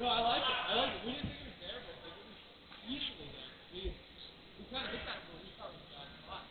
No, I like it. I like it. We didn't think it was there, but like it was easily there. We kind of hit that where we thought it was a bad spot.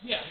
Yeah.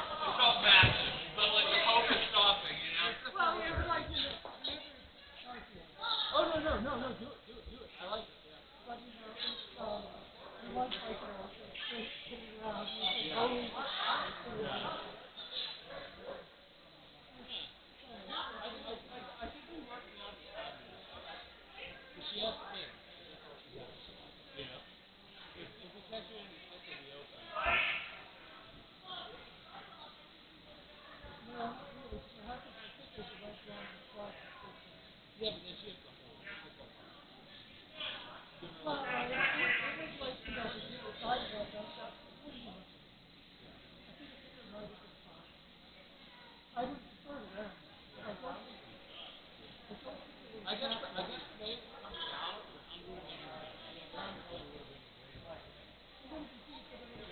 It felt massive, but like the hope is stopping, you know? Well, you were like, you never Oh no no no no, do it. I like it. Yeah. but you know, it was like a straight spinning around. You said, Yeah. oh, Yeah. okay. I think we worked it out in Saturday. But she has spins. That's all she has. You know? If we catch her in the slip in the open, you know? No, not really. So what happens, I think there's a right down the cross the system. Yeah, but then she has to hold. She can't go hard. Give her Well, like it was like, you know, the deal side of that wouldn't have, yeah. I think it hit her right at the spot. I would prefer it around. Yeah. I don't think it would I have guess happened. I guess for me coming down, it would have been great. Yeah, around probably would have been great. It would have been, but it would have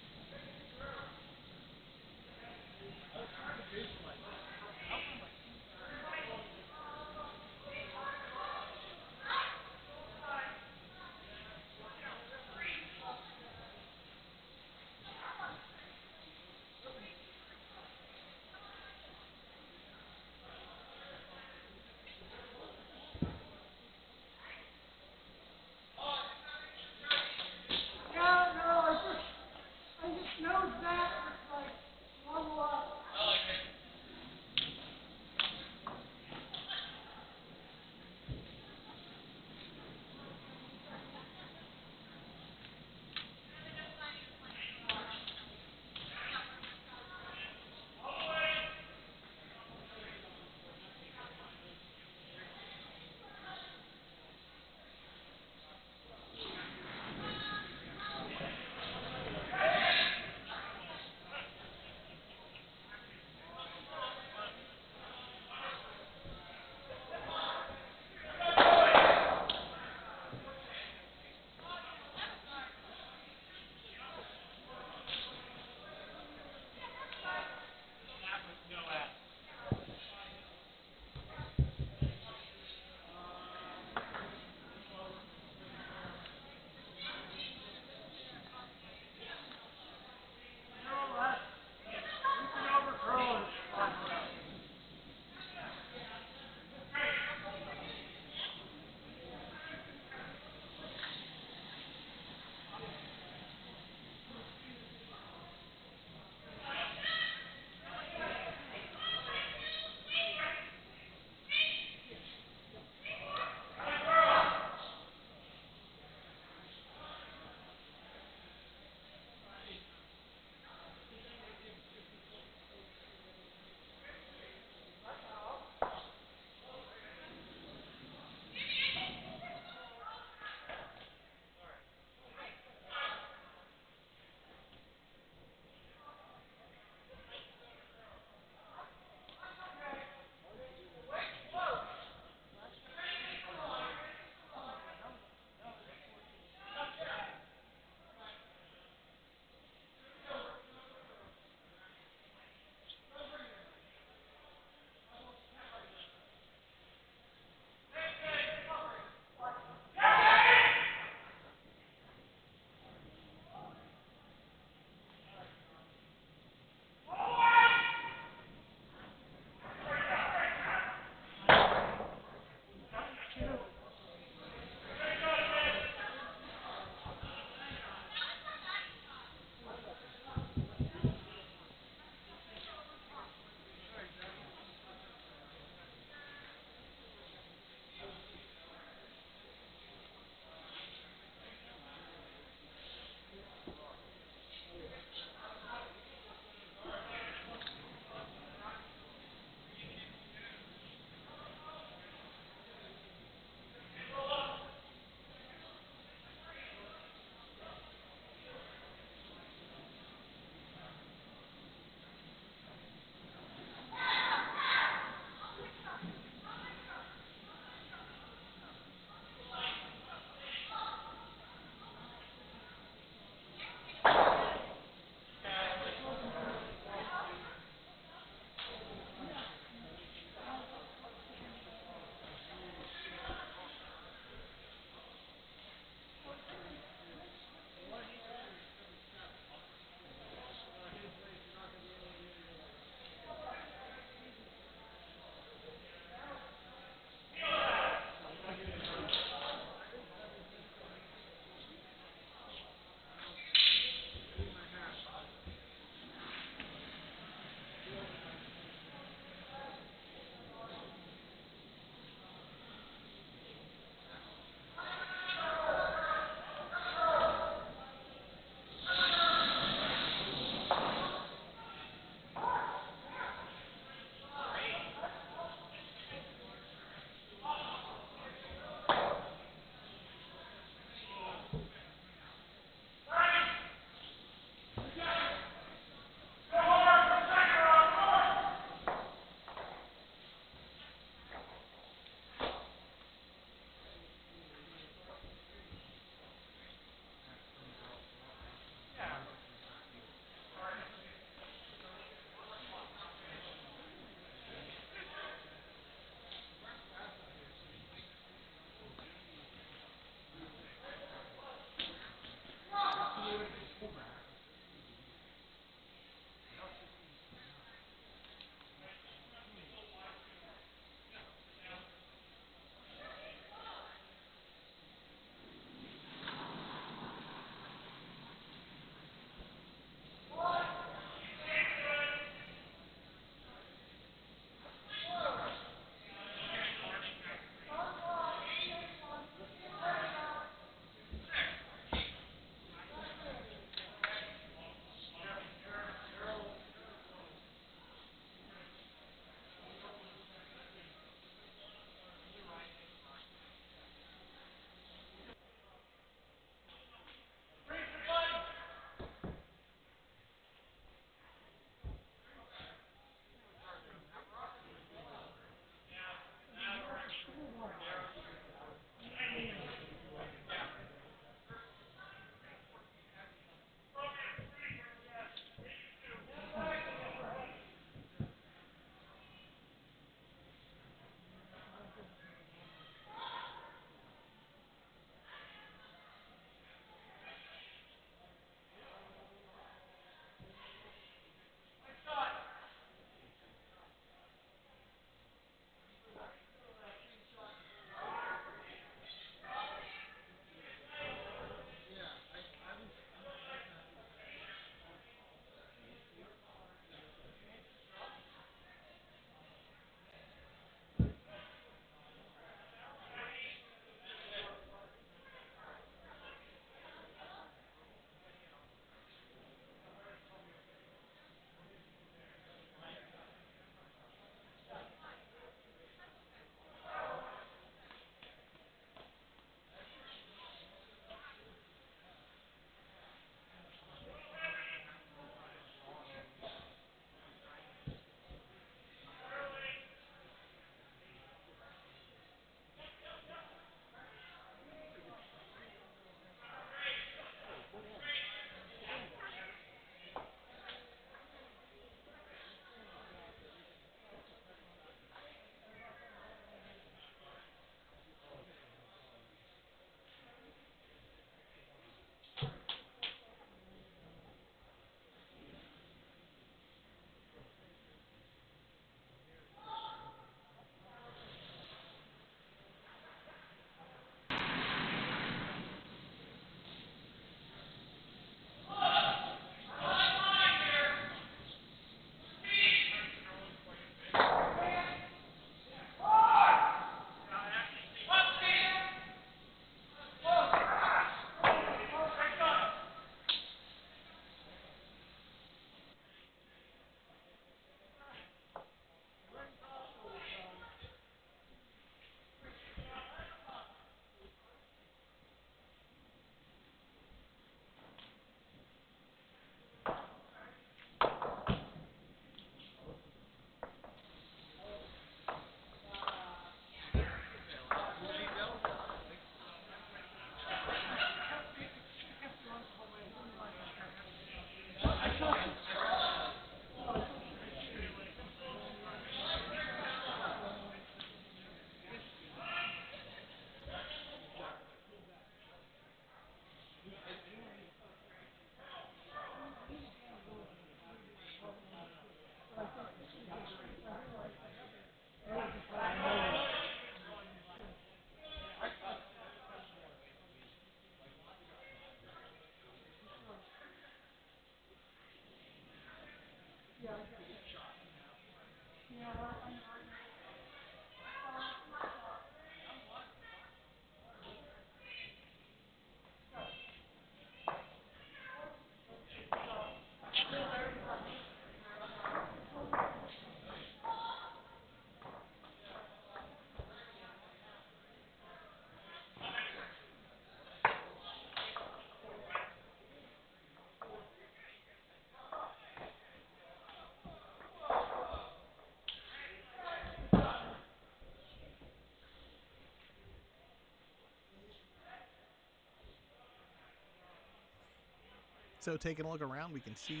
So taking a look around, we can see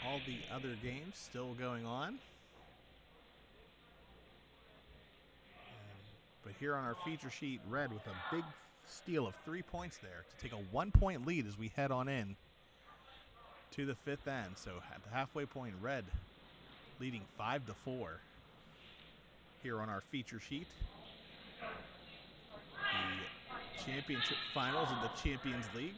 all the other games still going on. But here on our feature sheet, Red with a big steal of 3 points there to take a 1-point lead as we head on in to the 5th end. So at the halfway point, Red leading 5-4 here on our feature sheet. The championship finals of the Champions League.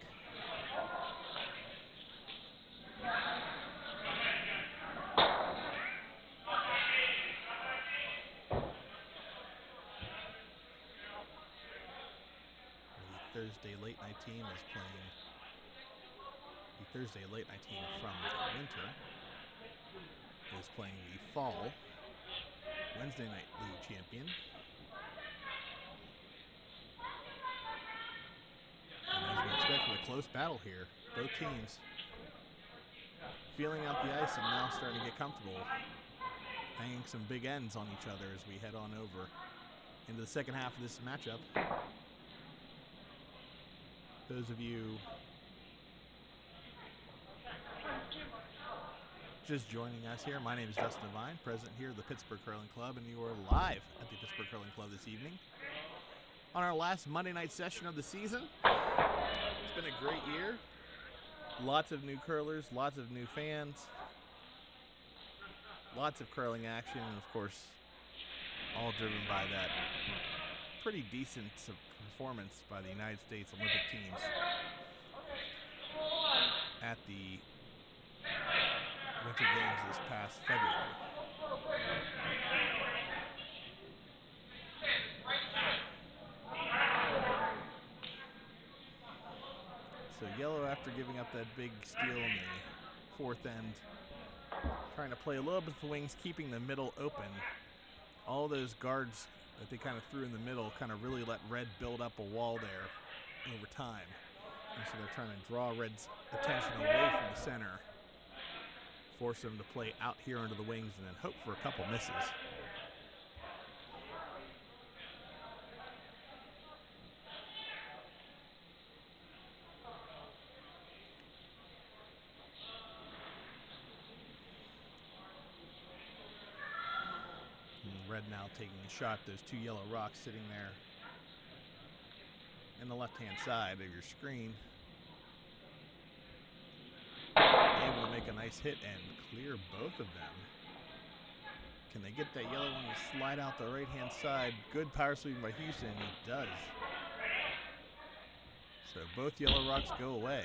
Thursday late night team is playing. The Thursday late night team from the winter is playing the fall Wednesday night league champion. And as we expected, a close battle here. Both teams feeling out the ice and now starting to get comfortable, hanging some big ends on each other as we head on over into the second half of this matchup. Those of you just joining us here, my name is Dustin Devine, president here at the Pittsburgh Curling Club, and you are live at the Pittsburgh Curling Club this evening on our last Monday night session of the season. It's been a great year. Lots of new curlers, lots of new fans, lots of curling action, and of course, all driven by that pretty decent performance by the United States Olympic teams at the Winter Games this past February. So yellow, after giving up that big steal in the 4th end, trying to play a little bit with the wings, keeping the middle open. All those guards that they kind of threw in the middle kind of really let Red build up a wall there over time. And so they're trying to draw Red's attention away from the center, force them to play out here under the wings, and then hope for a couple misses. Red now taking a shot. Those 2 yellow rocks sitting there in the left-hand side of your screen. Able to make a nice hit and clear both of them. Can they get that yellow one to slide out the right-hand side? Good power sweeping by Houston. He does. So both yellow rocks go away.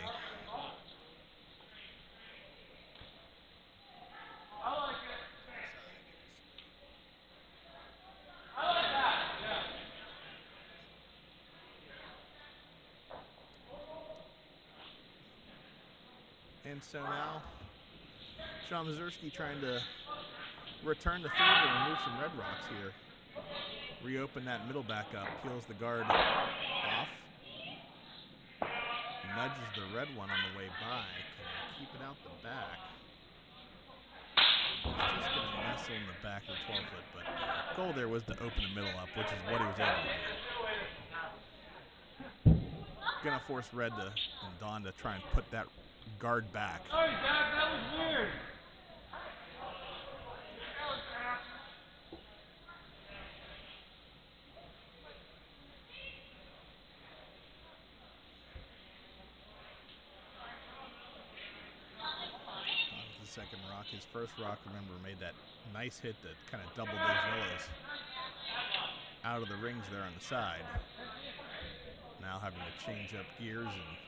And so now, Sean Mazurski trying to return the favor and move some red rocks here. Reopen that middle back up, peels the guard off. Nudges the red one on the way by. Can they keep it out the back? He's just going to nestle in the back of the 12-foot, but the goal there was to open the middle up, which is what he was able to do. Going to force Red and Don to try and put that guard back. Sorry, Dad, that was weird. The second rock, his first rock, remember, made that nice hit that kind of doubled those yellows out of the rings there on the side. Now having to change up gears and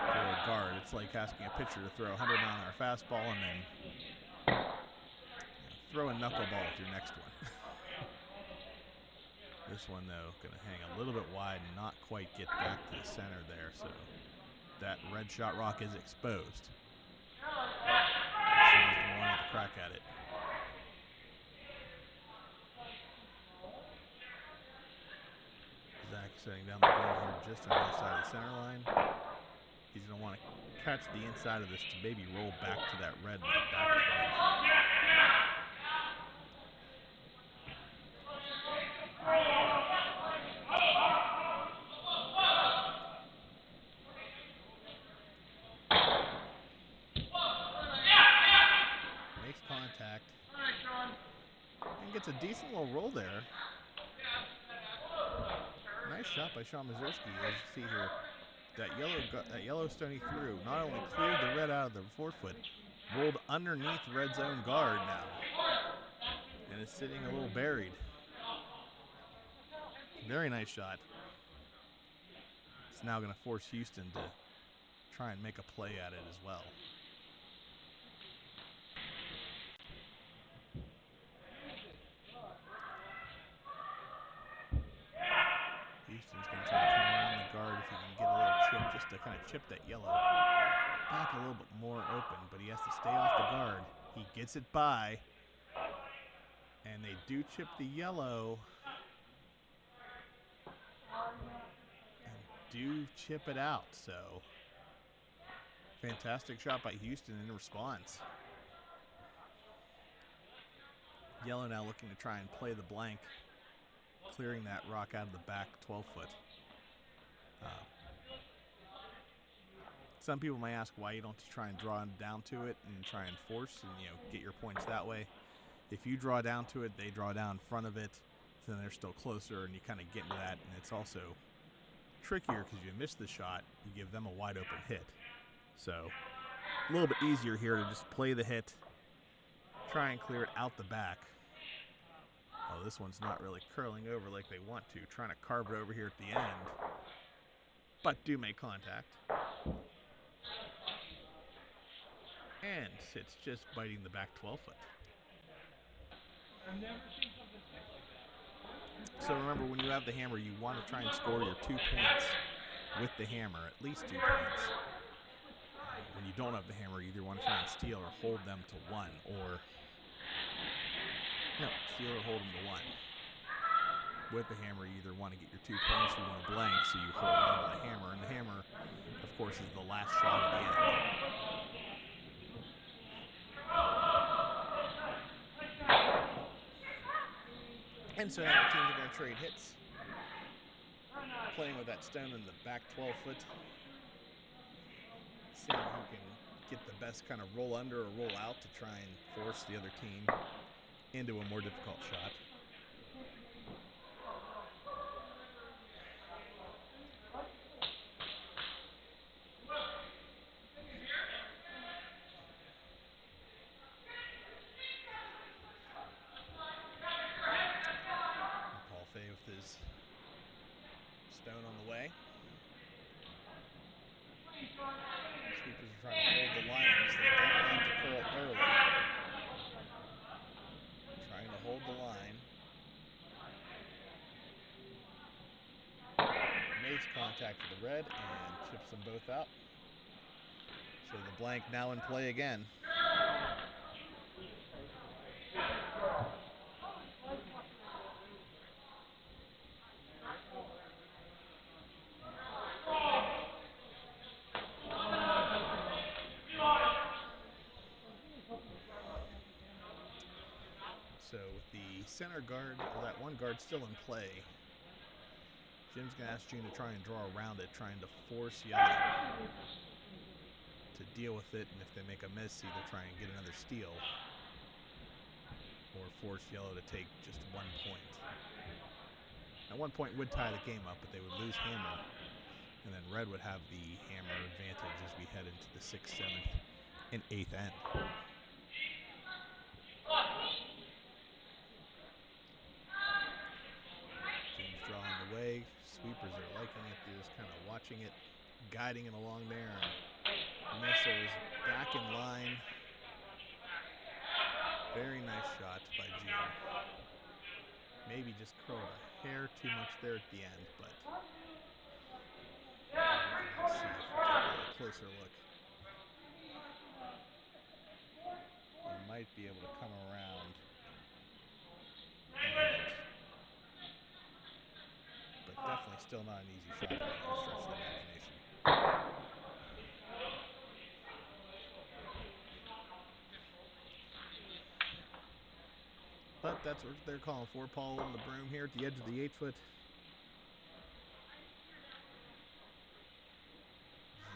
throw a guard. It's like asking a pitcher to throw a 100-mile-an-hour fastball and then throw a knuckleball with your next one. This one, though, going to hang a little bit wide and not quite get back to the center there, so that red shot rock is exposed. Sean's going to want to crack at it. Zach setting down the ball here just on the other side of the center line. He's going to want to catch the inside of this to maybe roll back to that red back as well. gets a decent little roll there. Nice shot by Sean Mazursky. As you see here, that yellow stone he threw not only cleared the red out of the forefoot, rolled underneath red's own guard now, and is sitting a little buried. Very nice shot. It's now going to force Houston to try and make a play at it as well. Houston's going to try to come around the guard if he can get a little chip, just to kind of chip that yellow back a little bit more open, but he has to stay off the guard. He gets it by, and they do chip the yellow, and do chip it out, so fantastic shot by Houston in response. Yellow now looking to try and play the blank, clearing that rock out of the back 12-foot. Some people may ask why you don't just try and draw down to it and try and force and get your points that way. If you draw down to it, they draw down in front of it, then they're still closer, and you kind of get into that. And it's also trickier because you miss the shot, you give them a wide open hit. So a little bit easier here to just play the hit, try and clear it out the back. Oh, this one's not really curling over like they want to, trying to carve it over here at the end, but do make contact. And it's just biting the back 12-foot. So remember, when you have the hammer, you want to try and score your 2 points with the hammer, at least 2 points. When you don't have the hammer, you either want to try and steal or hold them to 1, or no, steal or hold them to 1. With the hammer, you either want to get your 2 points or you want to blank, so you hold on to the hammer. And the hammer, of course, is the last shot at the end. And so now the teams are going to trade hits. Playing with that stone in the back 12-foot. Seeing who can get the best kind of roll under or roll out to try and force the other team into a more difficult shot. With his stone on the way. Sweepers are trying to hold the Lions. They don't want to curl early. Trying to hold the line. Makes contact with the red and chips them both out. So the blank now in play again. So with the center guard, or that one guard still in play, Jim's going to ask Gene to try and draw around it, trying to force yellow to deal with it, and if they make a miss, either try and get another steal, or force yellow to take just 1 point. Now 1 point would tie the game up, but they would lose hammer, and then red would have the hammer advantage as we head into the 6th, 7th, and 8th end. Way. Sweepers are liking it. They're just kind of watching it, guiding it along there. And Missiles back in line. Very nice shot by Gene. Maybe just curled a hair too much there at the end, but let's see if we take a closer look. We might be able to come around. Definitely still not an easy shot by any stretch of the imagination. But that's what they're calling for. Paul on the broom here at the edge of the 8-foot.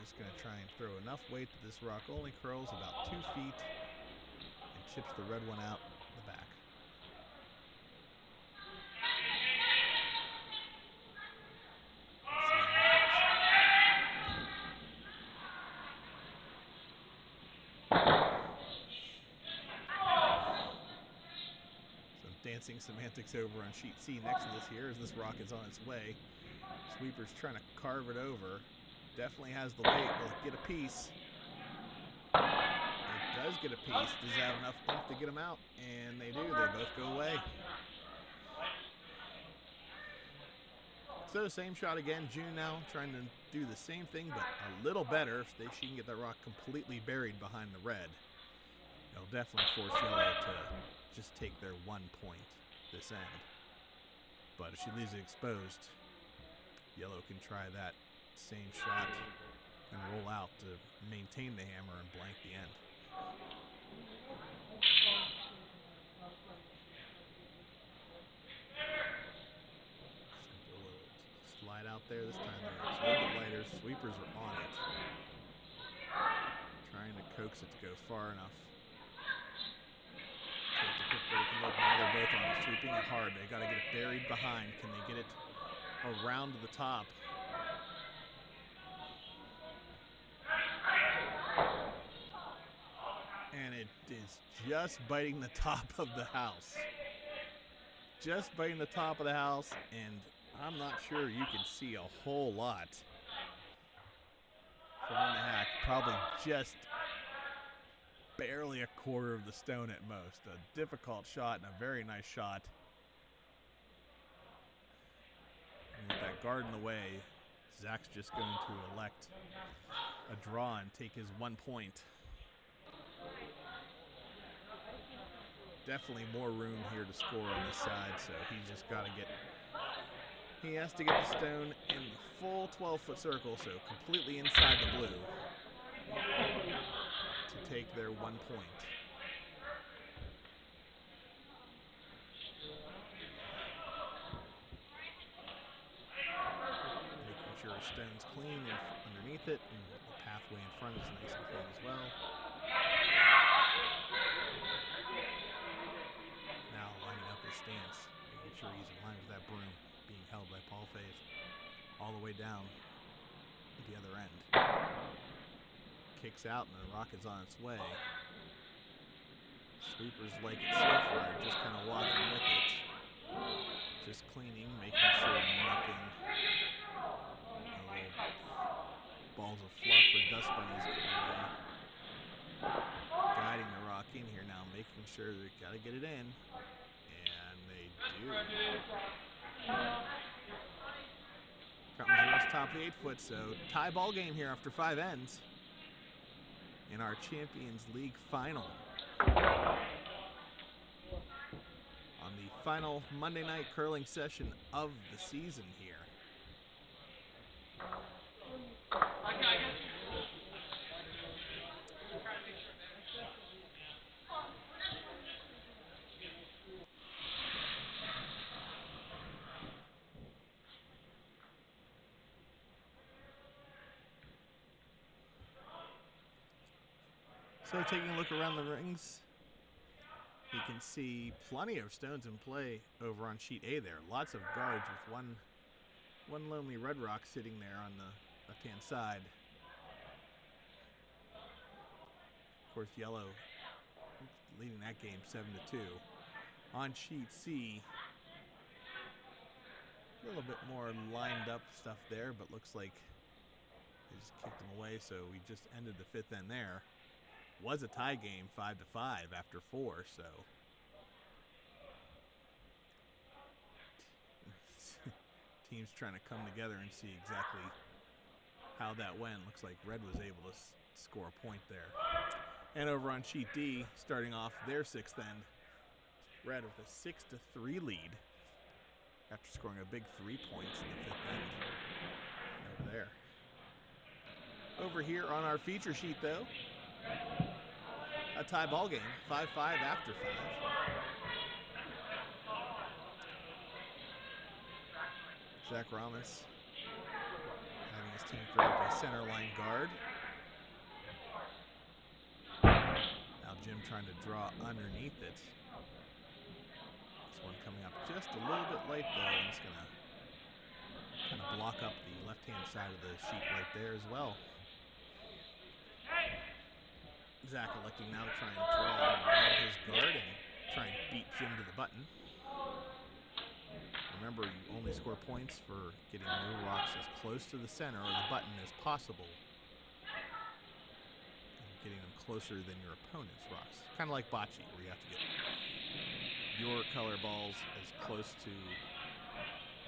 Just going to try and throw enough weight that this rock only curls about 2 feet and chips the red one out the back. dancing semantics over on sheet C next to this here as this rock is on its way. Sweeper's trying to carve it over. Definitely has the weight. Will it get a piece? It does get a piece. Does it have enough oomph to get them out? And they do. They both go away. So same shot again. June now trying to do the same thing, but a little better. If she can get that rock completely buried behind the red, it'll definitely force yellow to just take their 1 point this end. But if she leaves it exposed, yellow can try that same shot and roll out to maintain the hammer and blank the end. Simple little slide out there. This time they're a little bit lighter. Sweepers are on it. Trying to coax it to go far enough. Take a quick break and look. Now they're both on it. Sweeping it hard. They got to get it buried behind. Can they get it around the top? And it is just biting the top of the house. Just biting the top of the house, and I'm not sure you can see a whole lot from in the hack. Probably just barely a quarter of the stone at most. A difficult shot and a very nice shot. And with that guard in the way, Zach's just going to elect a draw and take his 1 point. Definitely more room here to score on this side, so he's just got to get, he has to get the stone in the full 12-foot circle, so completely inside the blue to take their 1 point. Making sure his stone's clean and underneath it, and the pathway in front is nice and clean as well. Stance, making sure he's in line with that broom being held by Paul Faith all the way down at the other end. Kicks out and the rock is on its way. Sweepers like it so far, just kind of walking with it. Just cleaning, making sure nothing, balls of fluff or dust bunnies get away. Guiding the rock in here now, making sure they got to get it in. Comes across top of the 8-foot, so tie ball game here after 5 ends in our Champions League final. On the final Monday night curling session of the season here. So taking a look around the rings, you can see plenty of stones in play over on sheet A there. Lots of guards with one lonely red rock sitting there on the left-hand side. Of course, yellow leading that game 7-2. On sheet C, a little bit more lined up stuff there, but looks like they just kicked them away, so we just ended the 5th end there. Was a tie game 5-5 after 4, so teams trying to come together and see exactly how that went. Looks like red was able to score a point there. And over on sheet D, starting off their 6th end, red with a 6-3 lead after scoring a big 3 points in the 5th end. Over there. Over here on our feature sheet, though, a tie ball game, 5-5 after 5. Zach Ramos having his team throw up a center line guard. Now Jim trying to draw underneath it. This one coming up just a little bit late though, and he's going to kind of block up the left-hand side of the sheet right there as well. Zach electing now to try and draw around his guard and try and beat Jim to the button. remember, you only score points for getting your rocks as close to the center or the button as possible. And getting them closer than your opponent's rocks. Kind of like bocce, where you have to get your color balls as close to...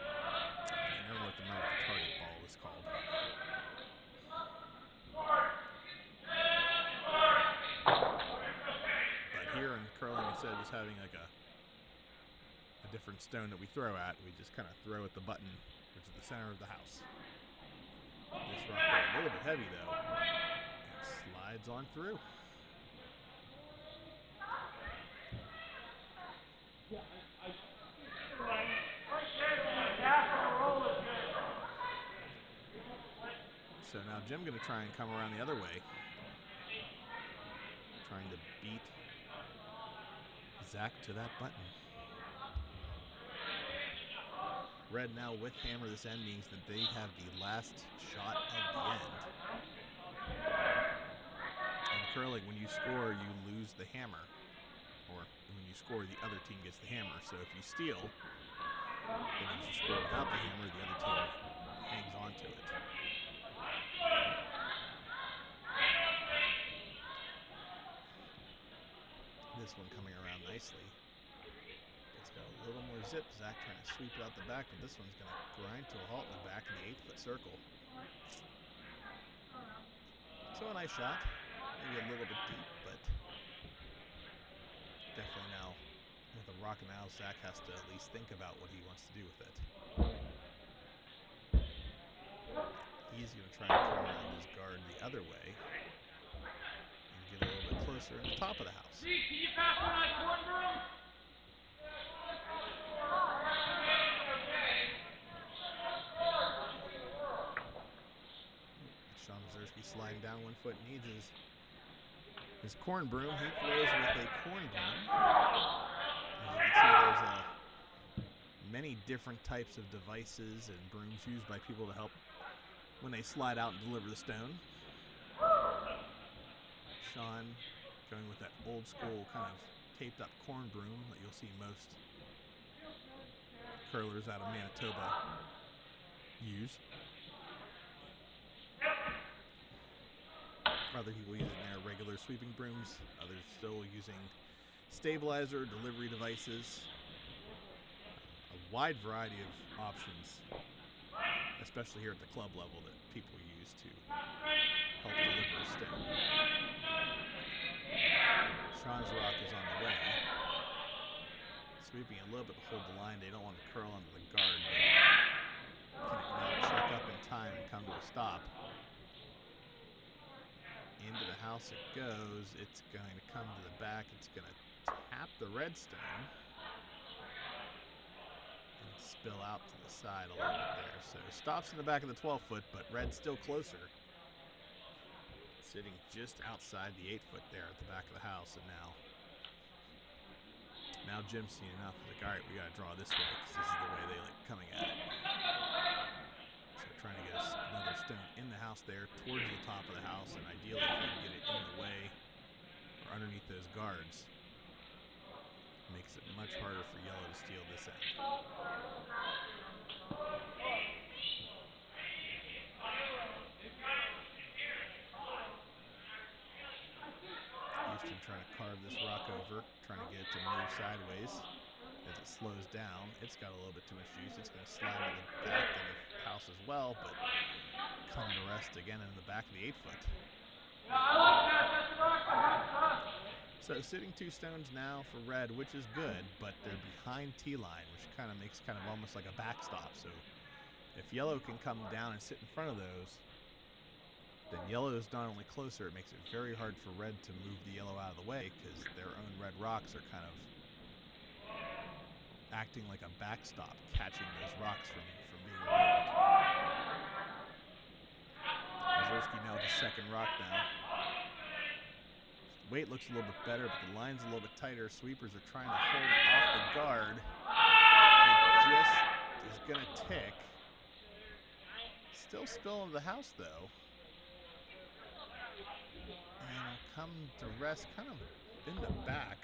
I never know what the target ball is called. But here in curling, instead of just having like a different stone that we throw at, we just kind of throw at the button, which is the center of the house. This rock is a little bit heavy though, and slides on through. So now Jim going to try and come around the other way, trying to beat Zach to that button. Red now with hammer this end means that they have the last shot of the end. In curling, when you score, you lose the hammer. Or when you score, the other team gets the hammer. So if you steal, that means you score without the hammer, the other team hangs on to it. This one coming around nicely. It's got a little more zip. Zach trying to sweep it out the back, but this one's going to grind to a halt in the back in the 8-foot circle. So a nice shot. Maybe a little bit deep, but definitely now with a rock in the house, Zach has to at least think about what he wants to do with it. He's going to try and come around his guard the other way and get a little bit closer in the top of the house. Can you pass on that corn broom? Sean Mazursky sliding down 1 foot, needs his corn broom. He throws with a corn broom. As you can see, there's many different types of devices and brooms used by people to help when they slide out and deliver the stone. Sean going with that old school kind of taped up corn broom that you'll see most curlers out of Manitoba use. Other people using their regular sweeping brooms, others still using stabilizer, delivery devices. A wide variety of options, especially here at the club level, that people use to help deliver a stone. Sean's rock is on the way. Sweeping a little bit to hold the line. They don't want to curl under the guard, but can it now check up in time and come to a stop? Into the house it goes. It's going to come to the back. It's going to tap the red stone and spill out to the side a little bit there. So stops in the back of the 12-foot, but red's still closer. Sitting just outside the 8-foot there at the back of the house. And now Jim's seen enough. He's like, all right, we got to draw this way because this is the way they like coming at it. Trying to get another stone in the house there towards the top of the house, and ideally if you can get it in the way or underneath those guards, it makes it much harder for yellow to steal this end. Houston trying to carve this rock over, trying to get it to move sideways. As it slows down, it's got a little bit too much juice. It's going to slide to the back of the house as well, but come to rest again in the back of the 8-foot. So sitting 2 stones now for red, which is good, but they're behind T-line, which kind of makes kind of almost like a backstop. So if yellow can come down and sit in front of those, then yellow is not only closer, it makes it very hard for red to move the yellow out of the way because their own red rocks are kind of acting like a backstop, catching those rocks from being removed. Mazursky now with the second rock now. Weight looks a little bit better, but the line's a little bit tighter. Sweepers are trying to hold it off the guard. It just is going to tick. Still spill into the house, though. And come to rest kind of in the back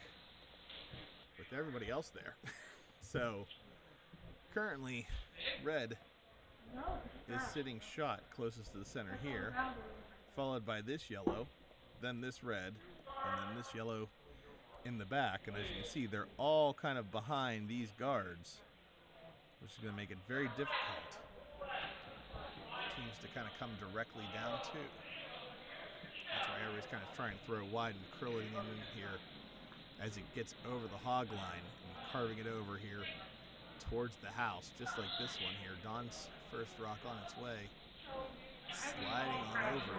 with everybody else there. So Currently, red No, is sitting shot closest to the center here, followed by this yellow, then this red, and then this yellow in the back. And as you can see, they're all kind of behind these guards, which is going to make it very difficult for teams to kind of come directly down to. That's why everybody's kind of trying to throw wide and curling in here as it gets over the hog line and carving it over here towards the house, just like this one here. Don's first rock on its way, sliding on over.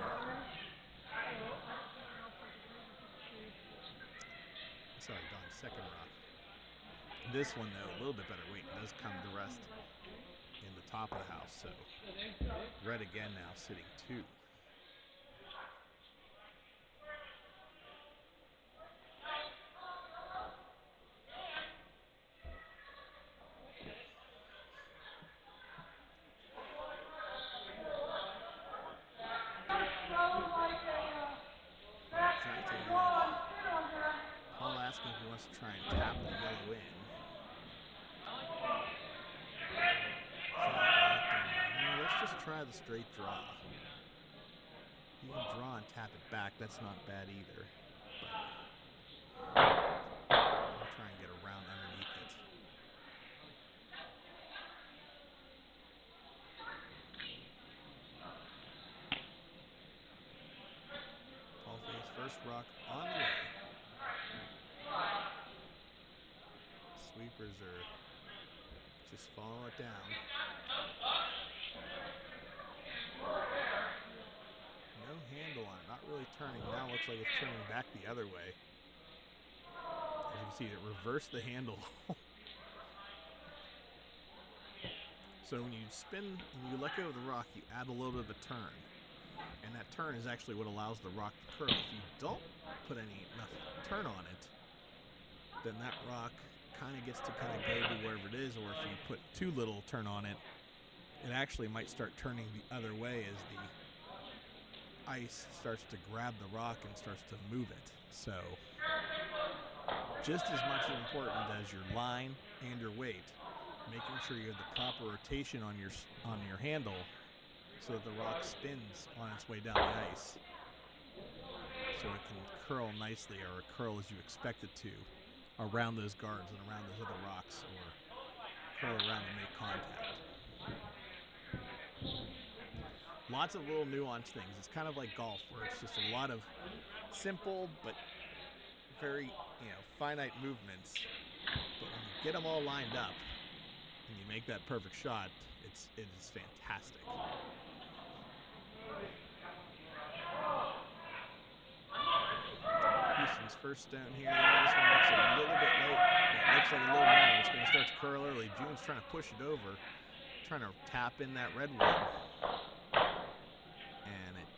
Sorry, Don's second rock. This one, though, a little bit better weight, does come to rest in the top of the house. So red again now sitting 2. Paul asking if he wants to try and tap the yellow in. No, let's just try the straight draw. You can draw and tap it back. That's not bad either. But I'll try and get around underneath it. Paul face first rock on the way. Sweepers are just following it down. No handle on it, not really turning. Now it looks like it's turning back the other way. As you can see, it reversed the handle. So when you spin, when you let go of the rock, you add a little bit of a turn. And that turn is actually what allows the rock to curl. If you don't put nothing turn on it, then that rock kind of gets to kind of go to wherever it is, or if you put too little turn on it, it actually might start turning the other way as the ice starts to grab the rock and starts to move it. So just as much important as your line and your weight, making sure you have the proper rotation on your handle so that the rock spins on its way down the ice, so it can curl nicely, or curl as you expect it to, around those guards and around those other rocks, or curl around and make contact. Lots of little nuanced things. It's kind of like golf, where it's just a lot of simple but very, finite movements. But when you get them all lined up and you make that perfect shot, it is fantastic. Houston's first stone here. This one looks a little bit late. It looks like a little narrow. It's going to start to curl early. June's trying to push it over, trying to tap in that red one. And it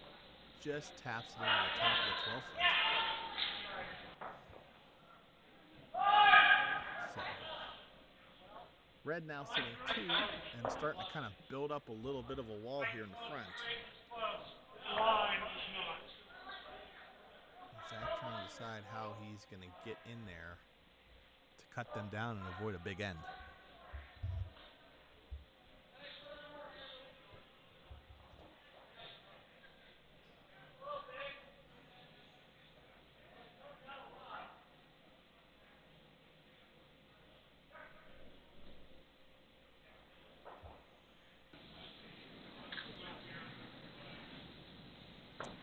just taps it into the top of the 12 foot. So, red now sitting 2 and starting to kind of build up a little bit of a wall here in the front. Zach trying to decide how he's going to get in there to cut them down and avoid a big end.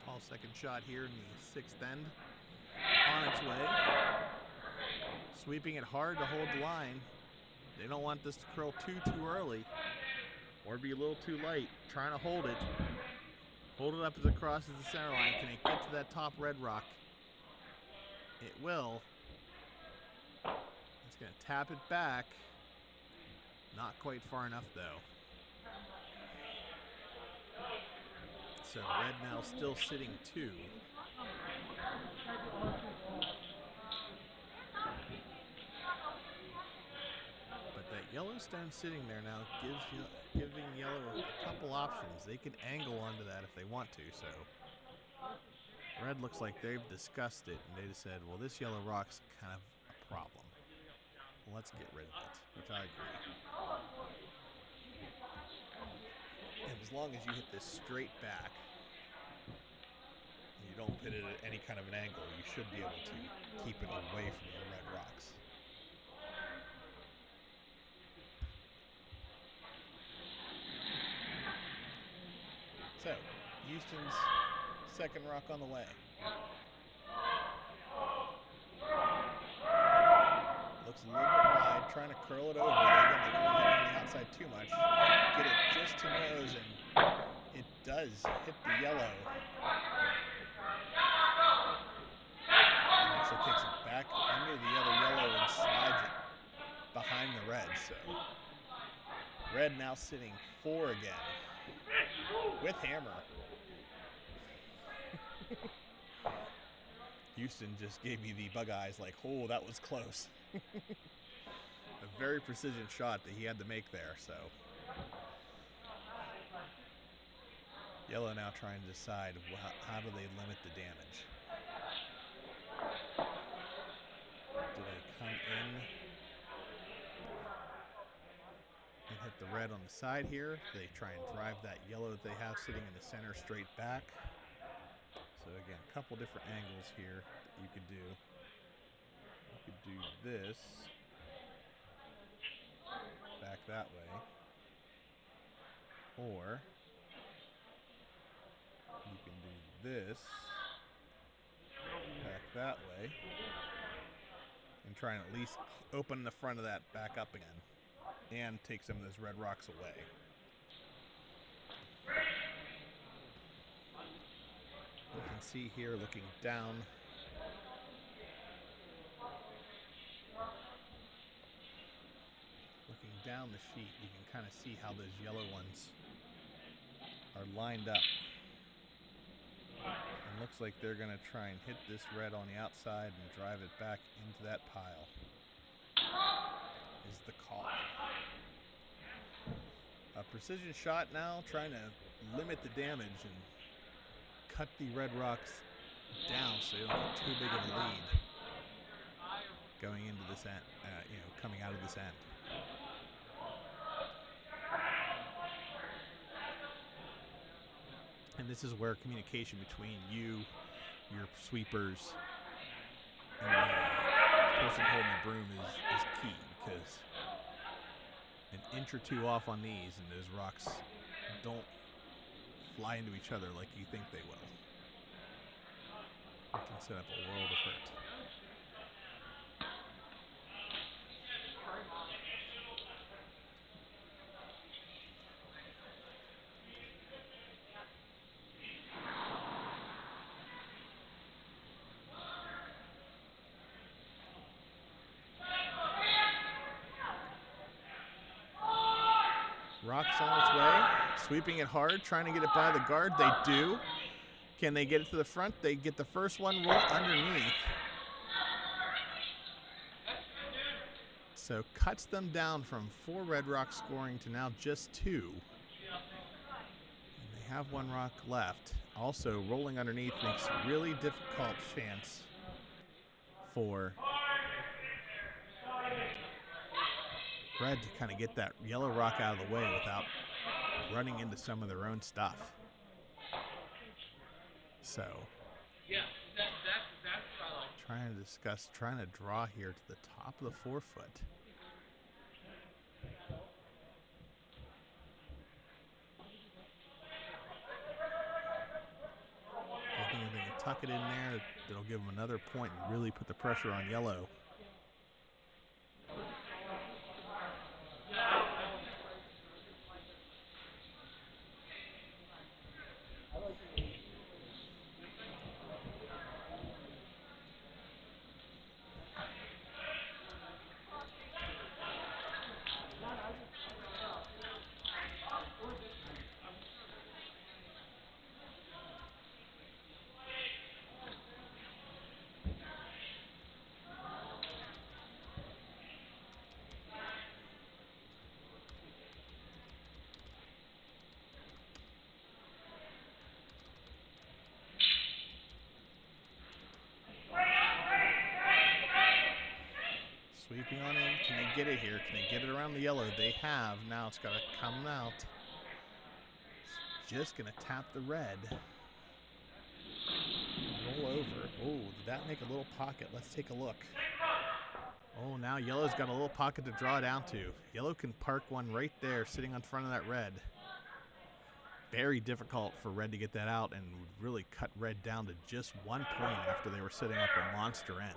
Paul's second shot here in the 6th end. On its way. Sweeping it hard to hold the line. They don't want this to curl too early, or be a little too light. Trying to hold it. Hold it up as it crosses the center line. Can it get to that top red rock? It will. It's going to tap it back. Not quite far enough, though. So red now still sitting 2. But that Yellowstone sitting there now giving yellow a couple options. They can angle onto that if they want to. So red looks like they've discussed it, and they just said, well, this yellow rock's kind of a problem. let's get rid of it, which I agree. And as long as you hit this straight back, and you don't hit it at any kind of an angle, you should be able to keep it away from the red rocks. So, Houston's second rock on the way. Looks a little bit wide, trying to curl it over. Again, they don't want it on the outside too much. Get it just to nose, and it does hit the yellow. And actually kicks it back under the other yellow and slides it behind the red. So, red now sitting 4 again with hammer. Houston just gave me the bug eyes like, oh, that was close. A very precision shot that he had to make there, so. Yellow now trying to decide how do they limit the damage. Do they come in and hit the red on the side here? Do they try and drive that yellow that they have sitting in the center straight back? So again, a couple different angles here that you could do. You could do this back that way, or you can do this back that way, and try and at least open the front of that back up again, and take some of those red rocks away. You can see here, looking down, the sheet, you can kind of see how those yellow ones are lined up. And looks like they're going to try and hit this red on the outside and drive it back into that pile. Is the call. A precision shot now, trying to limit the damage and cut the red rocks down so they don't get too big of a lead going into this end, coming out of this end. And this is where communication between you, your sweepers, and the person holding the broom is key, because an inch or two off on these and those rocks don't fly into each other like you think they will. It can set up a world of hurt. Rock's on its way, sweeping it hard, trying to get it by the guard. They do. Can they get it to the front? They get the first one roll underneath. So cuts them down from 4 red rocks scoring to now just 2. And they have 1 rock left. Also, rolling underneath makes really difficult chance for red to kind of get that yellow rock out of the way without running into some of their own stuff. So, trying to draw here to the top of the forefoot. I think if they can tuck it in there, it'll give them another point and really put the pressure on yellow. Can they get it here? Can they get it around the yellow? They have. Now it's got to come out. It's just going to tap the red. Roll over. Oh, did that make a little pocket? Let's take a look. Oh, now yellow's got a little pocket to draw down to. Yellow can park one right there sitting on front of that red. Very difficult for red to get that out and really cut red down to just 1 point after they were setting up a monster end.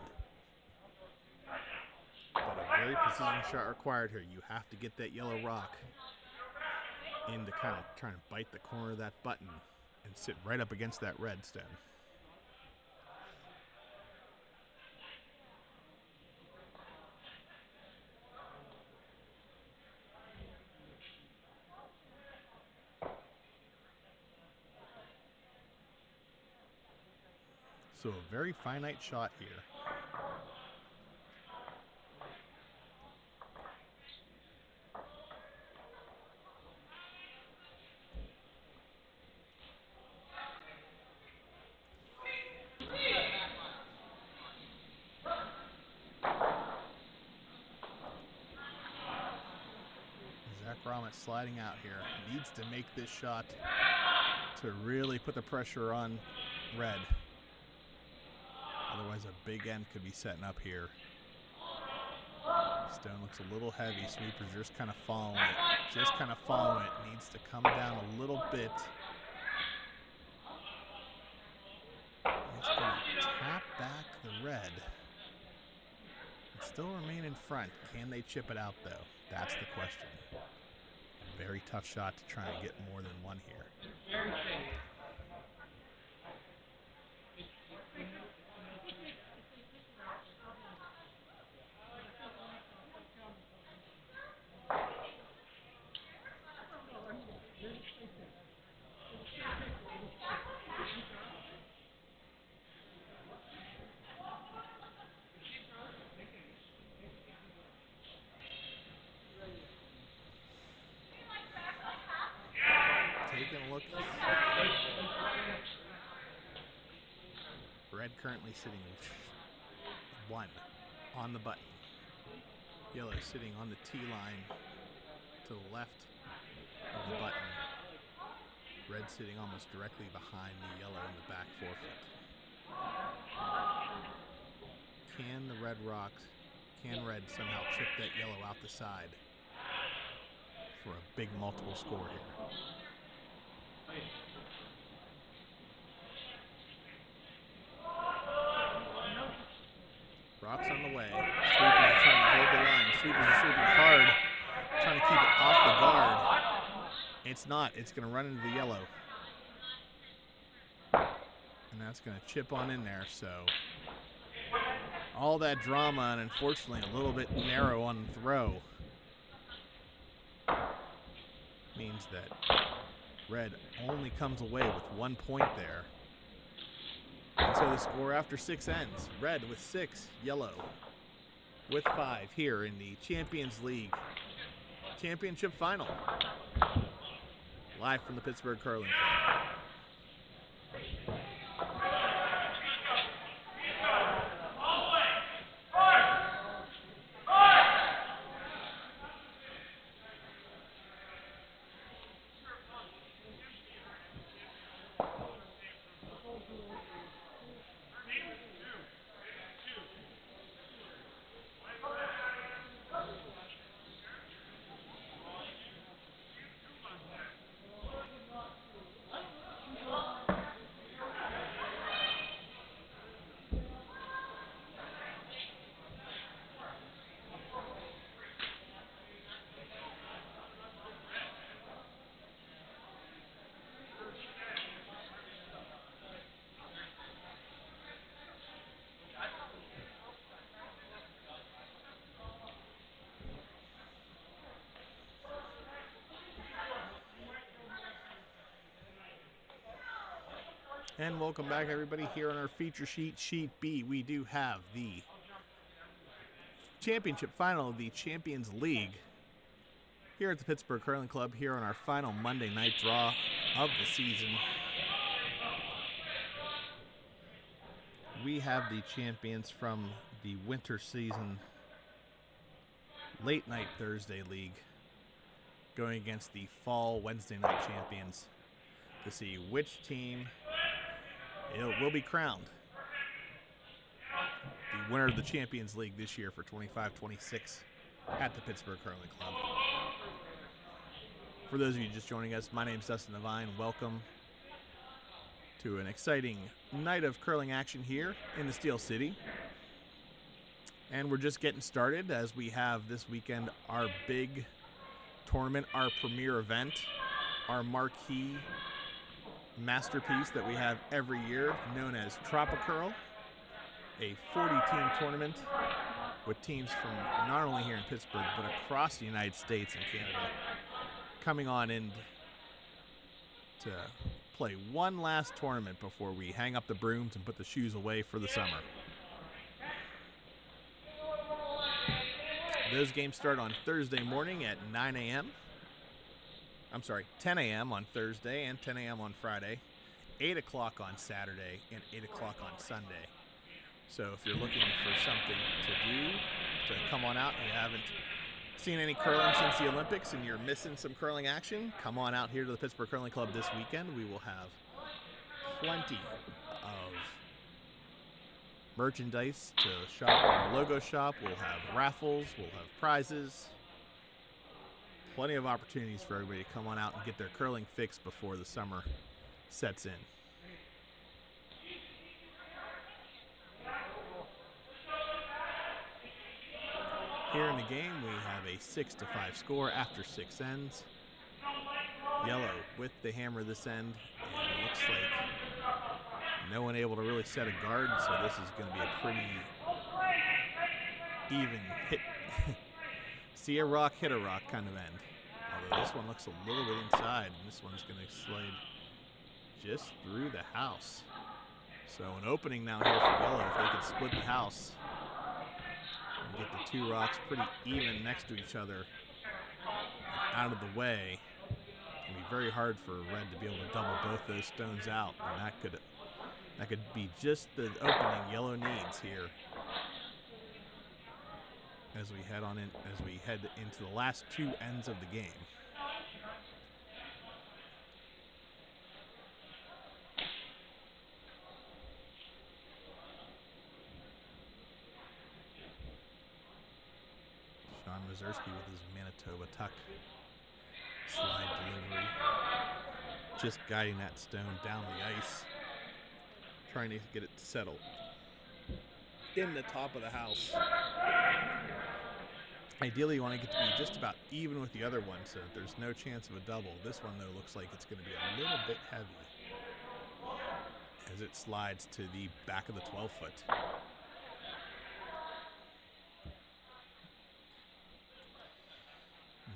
But a very precision shot required here. You have to get that yellow rock in to kind of try and bite the corner of that button and sit right up against that red stone. So a very finite shot here. Zach Romet sliding out here. Needs to make this shot to really put the pressure on red. Otherwise, a big end could be setting up here. Stone looks a little heavy. Sweeper's just kind of following it. Just kind of following it. Needs to come down a little bit. It's going to tap back the red. And still remain in front. Can they chip it out, though? That's the question. A very tough shot to try and get more than one here. Taking a look. Red currently sitting 1 on the button. Yellow sitting on the T line to the left of the button. Red sitting almost directly behind the yellow in the back forefoot. Can the red rocks, can red somehow chip that yellow out the side for a big multiple score here? Rocks on the way. Sweepers are trying to hold the line. Sweepers are sweeping hard, trying to keep it off the guard. It's not. It's going to run into the yellow. And that's going to chip on in there. So all that drama and unfortunately a little bit narrow on the throw means that red only comes away with 1 point there. And so the score after 6 ends. Red with 6, yellow with 5 here in the Champions League Championship Final. Live from the Pittsburgh Curling Club. And welcome back, everybody. Here on our feature sheet, Sheet B, we do have the championship final of the Champions League here at the Pittsburgh Curling Club, here on our final Monday night draw of the season. We have the champions from the winter season late night Thursday league going against the fall Wednesday night champions to see which team will be crowned the winner of the Champions League this year for 25-26 at the Pittsburgh Curling Club. For those of you just joining us, my name is Dustin Devine. Welcome to an exciting night of curling action here in the Steel City. And we're just getting started as we have this weekend our big tournament, our premier event, our marquee masterpiece that we have every year known as Tropicurl, a 40-team tournament with teams from not only here in Pittsburgh but across the United States and Canada coming on in to play one last tournament before we hang up the brooms and put the shoes away for the summer. Those games start on Thursday morning at 9 a.m. I'm sorry, 10 a.m. on Thursday and 10 a.m. on Friday, 8 o'clock on Saturday, and 8 o'clock on Sunday. So if you're looking for something to do, to come on out and you haven't seen any curling since the Olympics and you're missing some curling action, come on out here to the Pittsburgh Curling Club this weekend. We will have plenty of merchandise to shop in the logo shop. We'll have raffles, we'll have prizes, plenty of opportunities for everybody to come on out and get their curling fix before the summer sets in. Here in the game, we have a 6-5 score after 6 ends. Yellow with the hammer this end, and it looks like no one able to really set a guard, so this is going to be a pretty even hit. See a rock, hit a rock kind of end. Although this one looks a little bit inside, and this one's going to slide just through the house. So an opening now here for Yellow if they can split the house. Get the two rocks pretty even next to each other out of the way. It'll be very hard for Red to be able to double both those stones out, and that could be just the opening Yellow needs here as we head into the last two ends of the game. Sean Mazursky with his Manitoba tuck slide delivery. Just guiding that stone down the ice. Trying to get it to settle in the top of the house. Ideally, you want to get to be just about even with the other one so that there's no chance of a double. This one, though, looks like it's going to be a little bit heavy as it slides to the back of the 12-foot.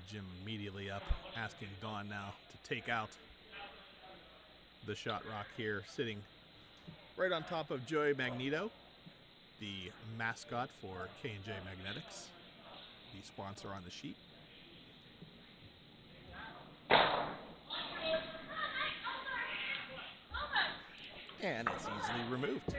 Jim immediately up, asking Dawn now to take out the shot rock here, sitting right on top of Joey Magneto, the mascot for K&J Magnetics, the sponsor on the sheet. And it's easily removed.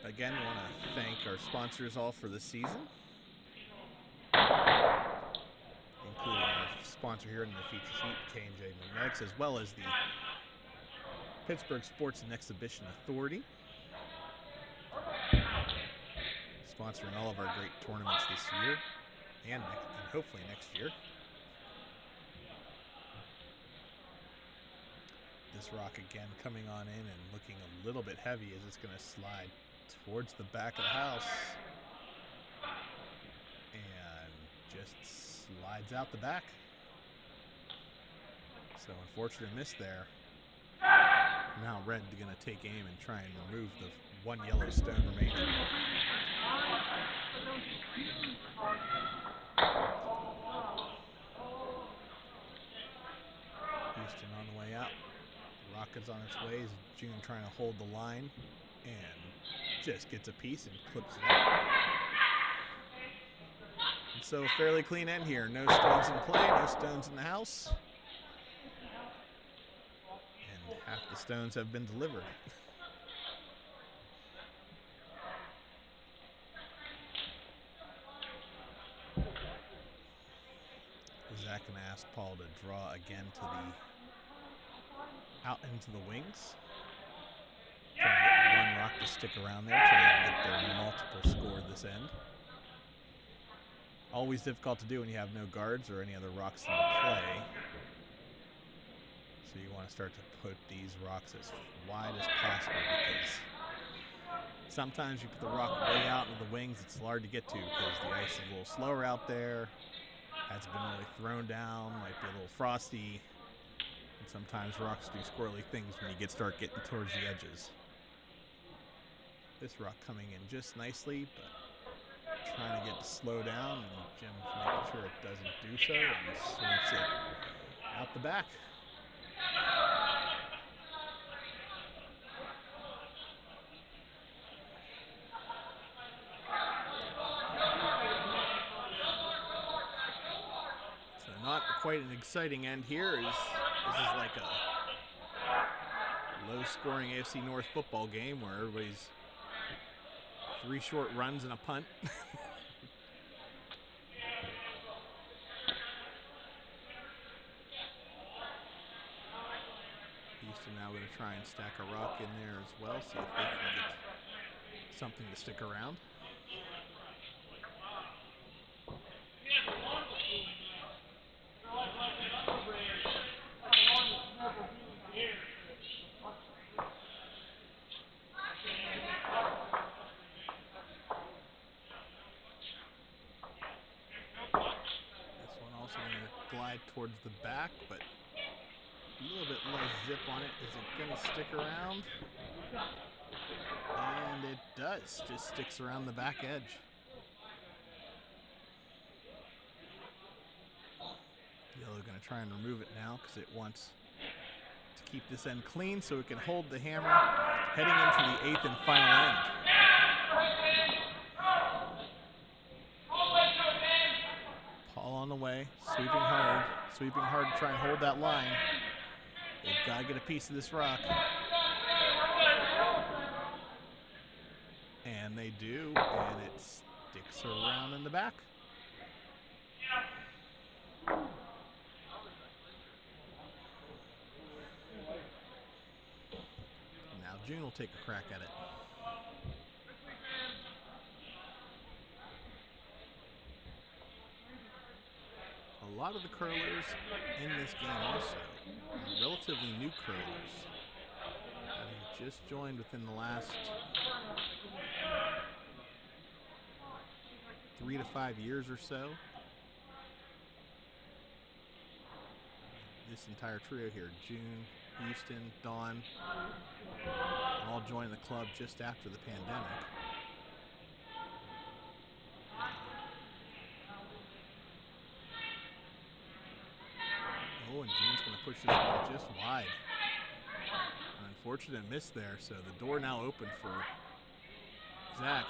Again, we want to thank our sponsors all for the season, including our sponsor here in the feature sheet, K&J Magnetics, as well as the Pittsburgh Sports and Exhibition Authority, sponsoring all of our great tournaments this year and hopefully next year. This rock again coming on in and looking a little bit heavy as it's going to slide towards the back of the house and just slides out the back. So unfortunate miss there. Now Red going to take aim and try and remove the one yellow stone remaining. Houston on the way out. Rockets on its way as June trying to hold the line and just gets a piece and clips it out. And so a fairly clean end here. No stones in play, no stones in the house. Half the stones have been delivered. Zach gonna ask Paul to draw again to the out into the wings. Trying to get one rock to stick around there, trying to get their multiple score this end. Always difficult to do when you have no guards or any other rocks in the play. So you want to start to put these rocks as wide as possible, because sometimes you put the rock way out into the wings, it's hard to get to because the ice is a little slower out there, hasn't been really thrown down, might be a little frosty, and sometimes rocks do squirrely things when you start getting towards the edges. This rock coming in just nicely, but trying to get to slow down, and Jim's making sure it doesn't do so, and sweeps it out the back. So not quite an exciting end here. This is like a low-scoring AFC North football game where everybody's 3 short runs and a punt. Houston now going to try and stack a rock in there as well, see if they can get something to stick around. Glide towards the back, but a little bit less zip on it. Is it going to stick around? And it does. Just sticks around the back edge. Yellow going to try and remove it now because it wants to keep this end clean so it can hold the hammer heading into the 8th and final end. On the way, sweeping hard to try and hold that line. They've got to get a piece of this rock. And they do, and it sticks around in the back. Now June will take a crack at it. A lot of the curlers in this game also are relatively new curlers. Having just joined within the last 3 to 5 years or so. This entire trio here, June, Houston, Dawn, all joined the club just after the pandemic. Oh, and June's going to push this one just wide. An unfortunate miss there, so the door now open for Zach.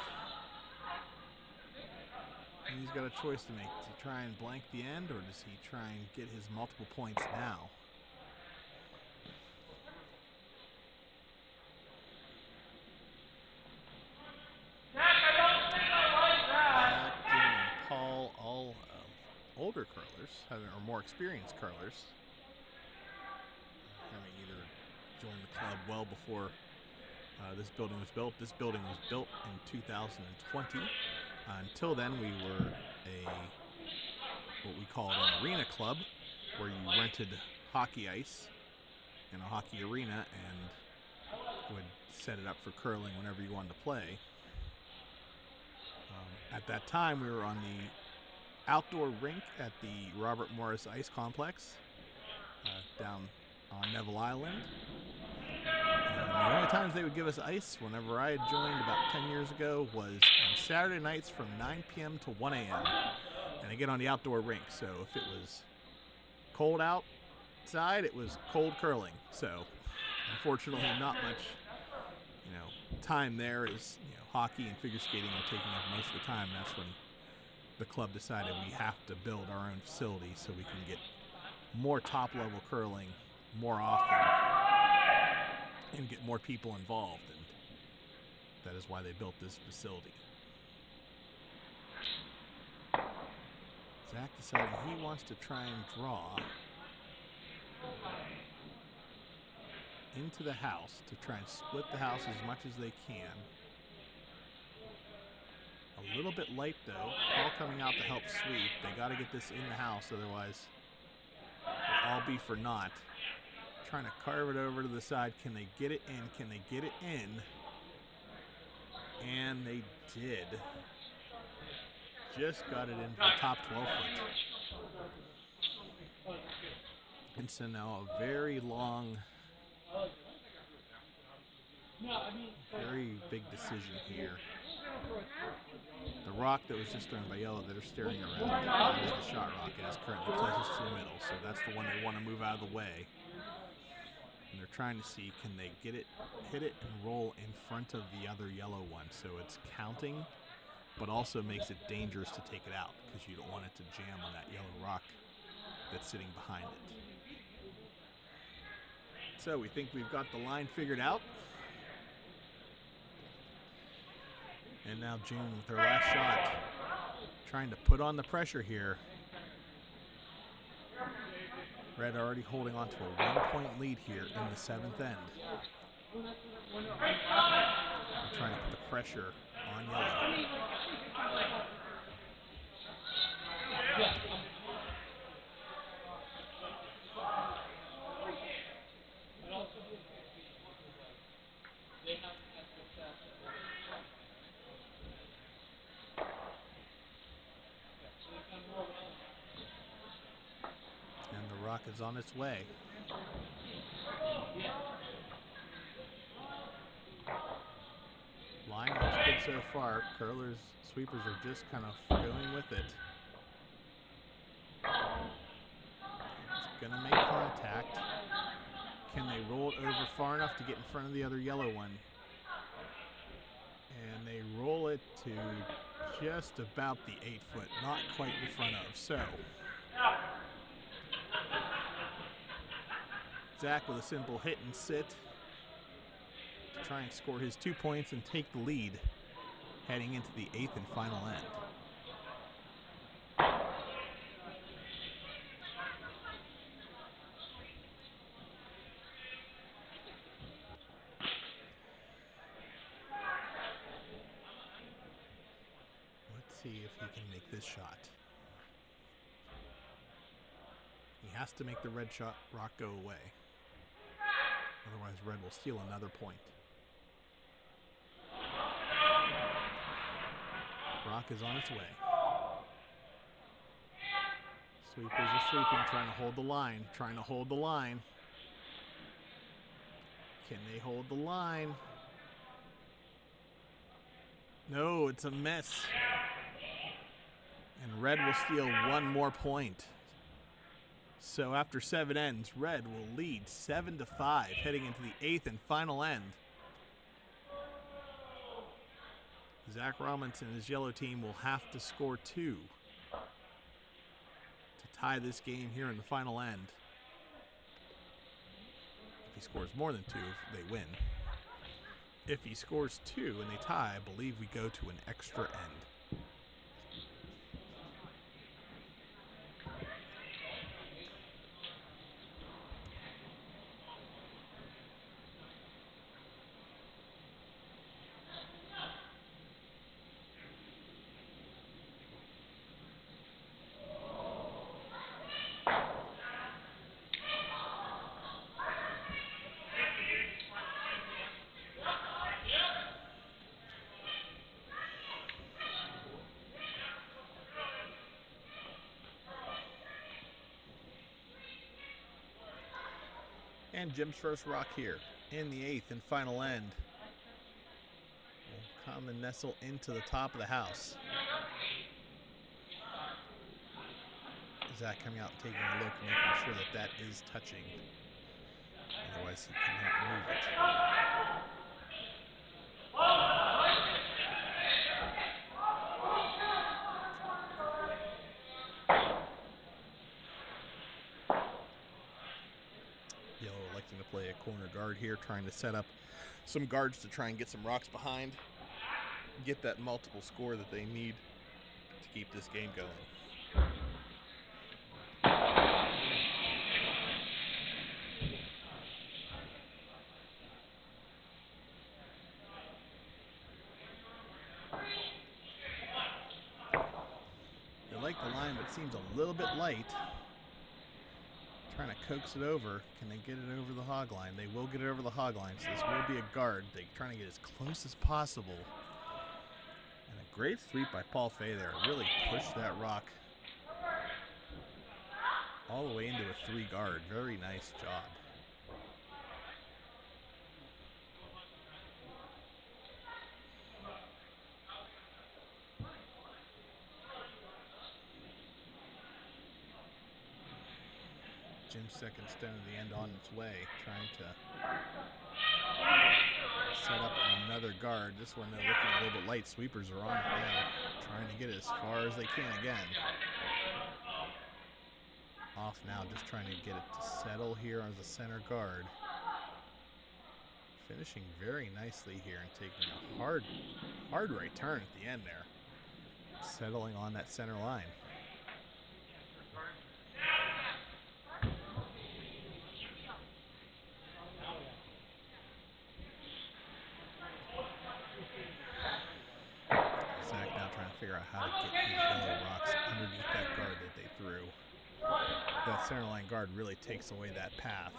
And he's got a choice to make. Does he try and blank the end, or does he try and get his multiple points now? Zach, Jim, and Paul, all older curlers, or more experienced curlers, having either joined the club well before this building was built. This building was built in 2020. Until then, we were what we called an arena club, where you rented hockey ice in a hockey arena and would set it up for curling whenever you wanted to play. At that time, we were on the outdoor rink at the Robert Morris Ice Complex down on Neville Island. The only times they would give us ice whenever I had joined about 10 years ago was on Saturday nights from 9 p.m. to 1 a.m. and again on the outdoor rink. So if it was cold outside, it was cold curling. So unfortunately, not much, time there. Is hockey and figure skating are taking up most of the time. And that's when the club decided we have to build our own facility so we can get more top-level curling more often. and get more people involved, and that is why they built this facility. Zach deciding he wants to try and draw into the house to try and split the house as much as they can. A little bit late though. Paul coming out to help sweep. They got to get this in the house, otherwise it'll all be for naught. Trying to carve it over to the side. Can they get it in? Can they get it in? And they did. Just got it into the top 12 foot. And so now a very long, very big decision here. The rock that was just thrown by yellow that are staring around, that is the shot rock. It is currently closest to the middle, so that's the one they want to move out of the way. And they're trying to see, can they get it, hit it, and roll in front of the other yellow one, so it's counting, but also makes it dangerous to take it out, because you don't want it to jam on that yellow rock that's sitting behind it. So we think we've got the line figured out. And now June with her last shot, trying to put on the pressure here. Red already holding on to a 1-point lead here in the 7th end. I'm trying to put the pressure on yellow. Rock is on its way. Line looks good so far. Curlers, sweepers are just kind of going with it. It's gonna make contact. Can they roll it over far enough to get in front of the other yellow one? And they roll it to just about the 8 foot, not quite in front of. So Zach with a simple hit and sit to try and score his 2 points and take the lead heading into the 8th and final end. Let's see if he can make this shot. He has to make the red shot rock go away. Otherwise, red will steal another point. Rock is on its way. Sweepers are sweeping, trying to hold the line, trying to hold the line. Can they hold the line? No, it's a miss. And red will steal one more point. So after 7 ends, red will lead 7-5 heading into the 8th and final end. Zach Robinson and his yellow team will have to score 2 to tie this game here in the final end. If he scores more than 2, they win. If he scores 2 and they tie, I believe we go to an extra end. And Jim's first rock here in the 8th and final end will come and nestle into the top of the house. Zach coming out and taking a look, making sure that that is touching. Otherwise, he cannot move it. expecting to play a corner guard here, trying to set up some guards to try and get some rocks behind, get that multiple score that they need to keep this game going. They like the line, but it seems a little bit light. Trying to coax it over. Can they get it over the hog line? They will get it over the hog line, so this will be a guard. They're trying to get as close as possible. And a great sweep by Paul Fay there. Really pushed that rock all the way into a 3-guard. Very nice job. Jim's second stone at the end on its way, trying to set up another guard. This one, they're looking a little bit light. Sweepers are on it now, trying to get it as far as they can again. Off now, just trying to get it to settle here as a center guard. Finishing very nicely here and taking a hard right turn at the end there. Settling on that center line. Figure out how to get these yellow rocks underneath that guard that they threw. That center line guard really takes away that path.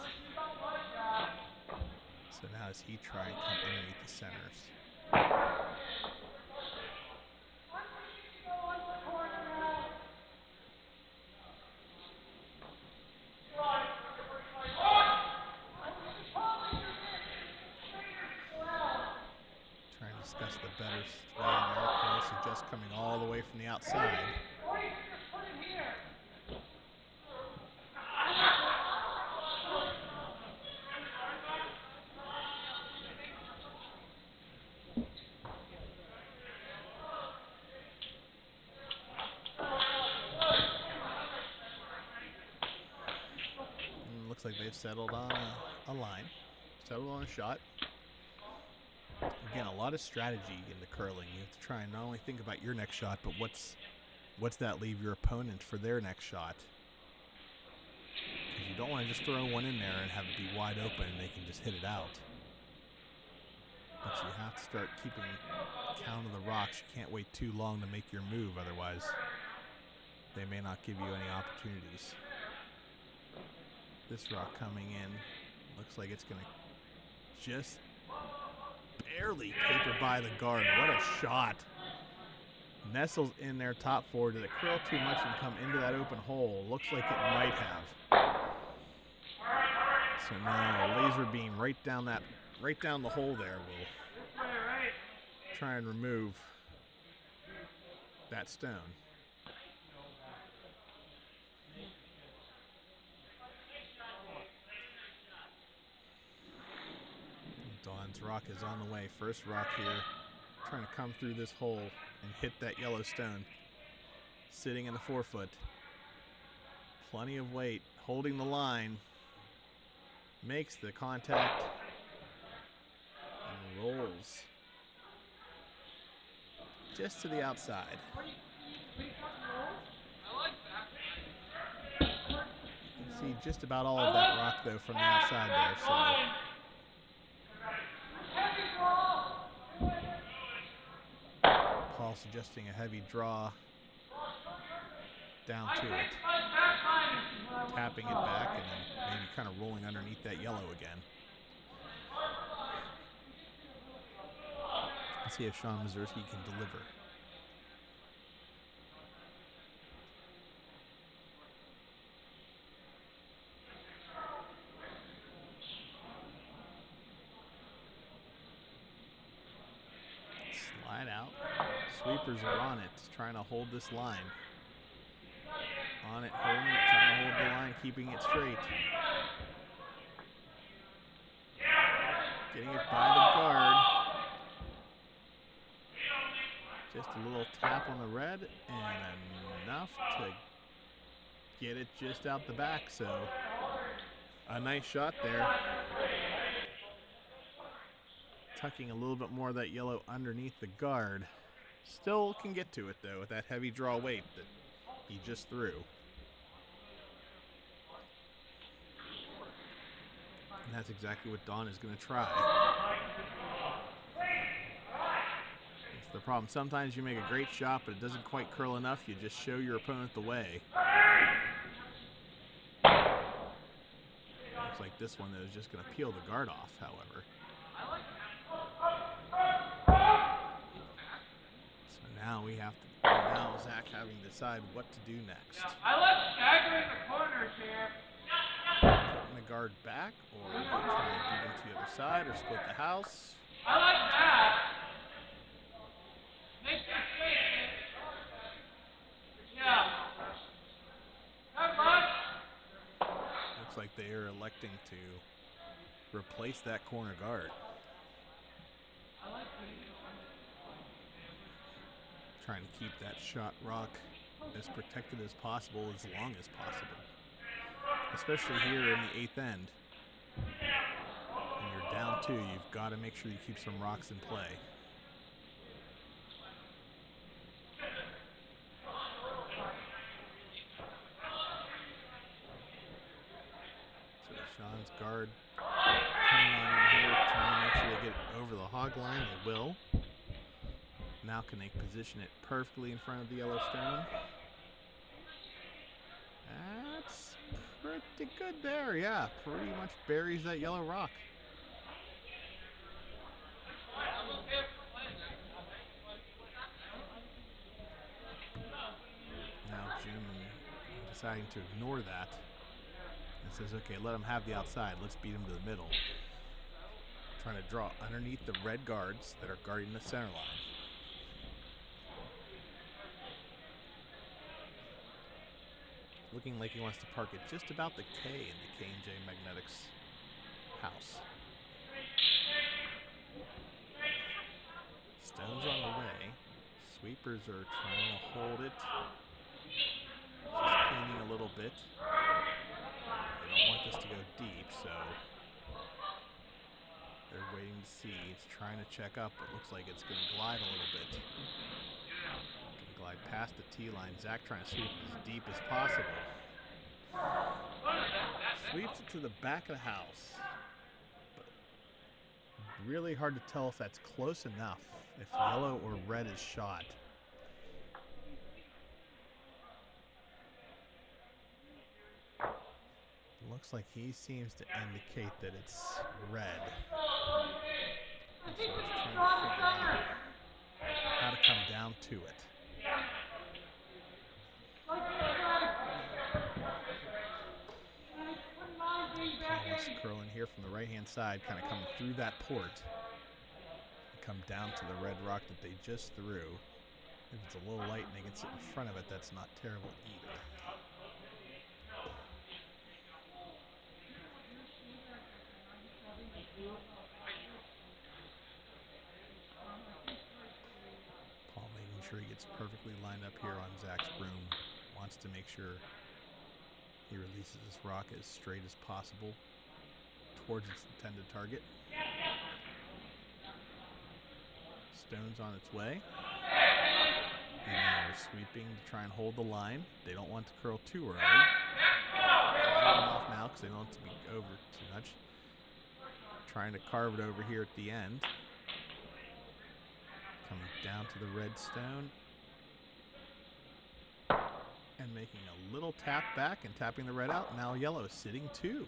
So now as he tries to come underneath the centers. Trying to discuss the better way in there. Paul just coming all the way from the outside. Looks like they've settled on a line, settled on a shot. Again, a lot of strategy in the curling. You have to try and not only think about your next shot, but what's that leave your opponent for their next shot. Because you don't want to just throw one in there and have it be wide open and they can just hit it out. But you have to start keeping count of the rocks. You can't wait too long to make your move, otherwise they may not give you any opportunities. This rock coming in looks like it's going to just barely caper by the guard. What a shot. Nestles in there top forward. Did it curl too much and come into that open hole? Looks like it might have. So now a laser beam right down the hole there will try and remove that stone. Dawn's rock is on the way. First rock here, trying to come through this hole and hit that yellow stone. Sitting in the 4-foot. Plenty of weight, holding the line. Makes the contact and rolls just to the outside. You can see just about all of that rock though from the outside there. So Paul suggesting a heavy draw down to it. Tapping it back and then maybe kind of rolling underneath that yellow again. Let's see if Sean Mazursky can deliver. Slide out. Sweepers are on it, trying to hold this line. On it, holding it, trying to hold the line, keeping it straight. Getting it by the guard. Just a little tap on the red and enough to get it just out the back. So A nice shot there. Tucking a little bit more of that yellow underneath the guard. Still can get to it, though, with that heavy draw weight that he just threw. And that's exactly what Don is going to try. It's the problem. Sometimes you make a great shot, but it doesn't quite curl enough. You just show your opponent the way. Looks like this one, though, is just going to peel the guard off, however. So now we have to, now Zach having to decide what to do next. I like staggering the corners here. Putting the guard back, or try and beat him to the other side, or split the house. I like that. Make your face. Yeah. Come on. Looks like they are electing to replace that corner guard. Trying to keep that shot rock as protected as possible, as long as possible. Especially here in the 8th end. When you're down 2, you've got to make sure you keep some rocks in play. So Sean's guard coming on in here, trying to make sure they get it over the hog line. They will. Now can they position it perfectly in front of the yellow stone? That's pretty good there, yeah. Pretty much buries that yellow rock. Now Jim deciding to ignore that and says, okay, let him have the outside. Let's beat him to the middle. Trying to draw underneath the red guards that are guarding the center line. Looking like he wants to park it just about the K in the K&J Magnetics house. Stone's on the way. Sweepers are trying to hold it. Just cleaning a little bit. They don't want this to go deep, so they're waiting to see. It's trying to check up, but looks like it's going to glide a little bit. Glide past the T line. Zach trying to sweep as deep as possible. Sweeps it to the back of the house. But really hard to tell if that's close enough, if yellow or red is shot. Looks like he seems to indicate that it's red. And so he's trying to figure out how to come down to it. Curling here from the right-hand side, kind of coming through that port. Come down to the red rock that they just threw. If it's a little light and they can sit in front of it, that's not terrible either. Paul making sure he gets perfectly lined up here on Zach's broom. Wants to make sure he releases this rock as straight as possible towards its intended target. Stone's on its way. And now they're sweeping to try and hold the line. They don't want to curl too early. Them off now because they don't want to be over too much. Trying to carve it over here at the end. Coming down to the red stone. And making a little tap back and tapping the red out. Now yellow is sitting 2.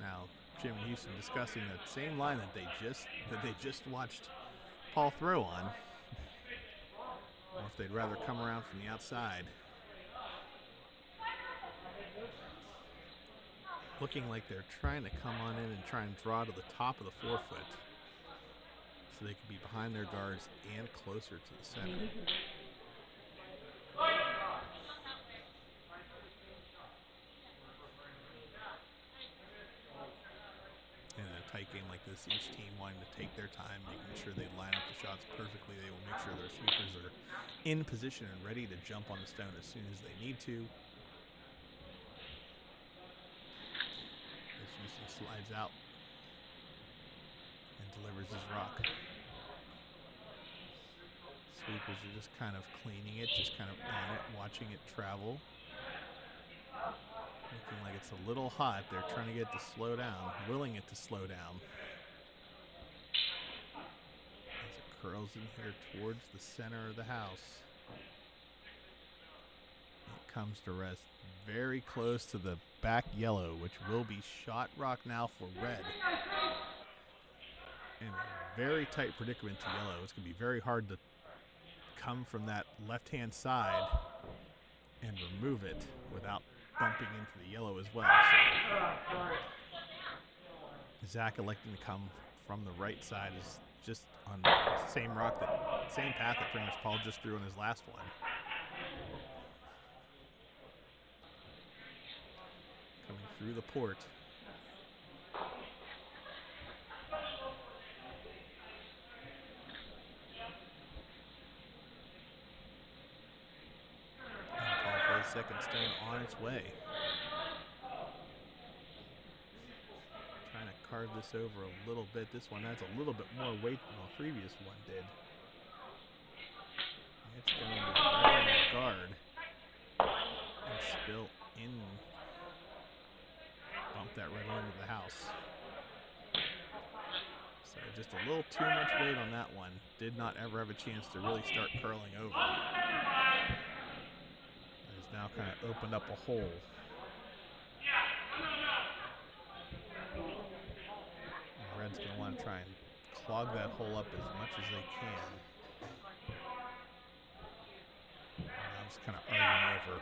Now Jim and Houston discussing that same line that they just watched Paul throw on. Or if they'd rather come around from the outside. Looking like they're trying to come on in and try and draw to the top of the forefoot so they can be behind their guards and closer to the center. And tight game like this, each team wanting to take their time, making sure they line up the shots perfectly. They will make sure their sweepers are in position and ready to jump on the stone as soon as they need to. As Houston slides out and delivers his rock. Sweepers are just kind of cleaning it, just kind of on it, watching it travel. Looking like it's a little hot. They're trying to get it to slow down, willing it to slow down. As it curls in here towards the center of the house. It comes to rest very close to the back yellow, which will be shot rock now for red. In a very tight predicament to yellow. It's going to be very hard to come from that left-hand side and remove it without bumping into the yellow as well. So Zach electing to come from the right side is just on the same rock, same path that pretty much Paul just threw in his last one. Coming through the port. Second stone on its way. Trying to carve this over a little bit. This one has a little bit more weight than the previous one did. It's going to right on the guard and spill in. Bump that red one into the house. So just a little too much weight on that one. Did not ever have a chance to really start curling over. Now kind of opened up a hole. And Red's going to want to try and clog that hole up as much as they can. Now just kind of arguing over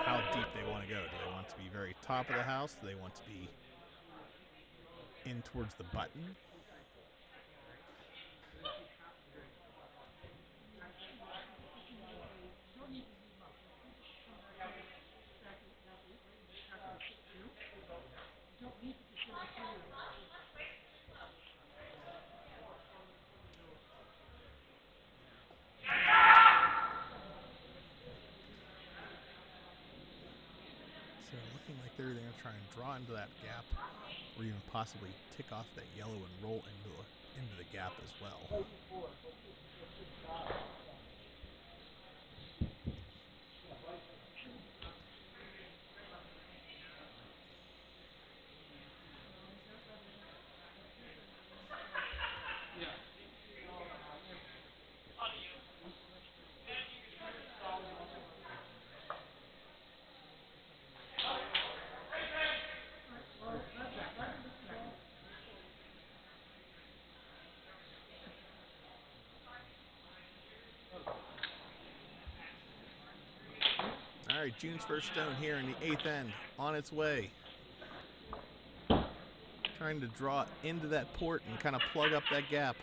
how deep they want to go. Do they want to be very top of the house? Do they want to be in towards the button? So looking like they're going to try and draw into that gap, or even possibly tick off that yellow and roll into the gap as well. All right, June's first stone here in the 8th end, on its way. Trying to draw into that port and kind of plug up that gap.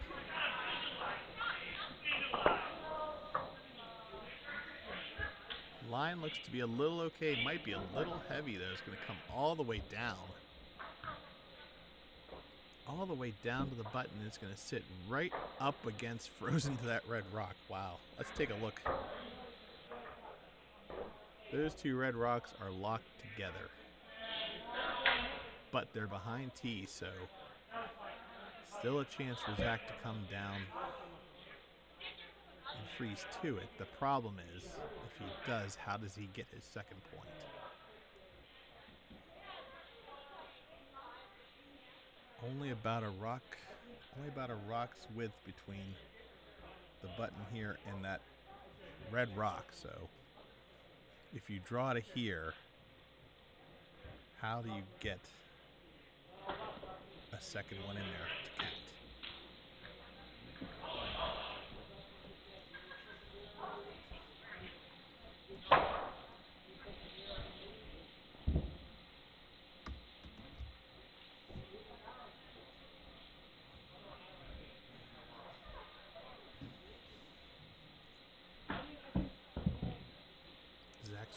Line looks to be a little okay, might be a little heavy though. It's going to come all the way down. All the way down to the button. It's going to sit right up against, frozen to that red rock. Wow, let's take a look. Those two red rocks are locked together, but they're behind T, so still a chance for Zach to come down and freeze to it. The problem is, if he does, how does he get his second point? Only about a rock's width between the button here and that red rock, so if you draw to here, how do you get a second one in there to count?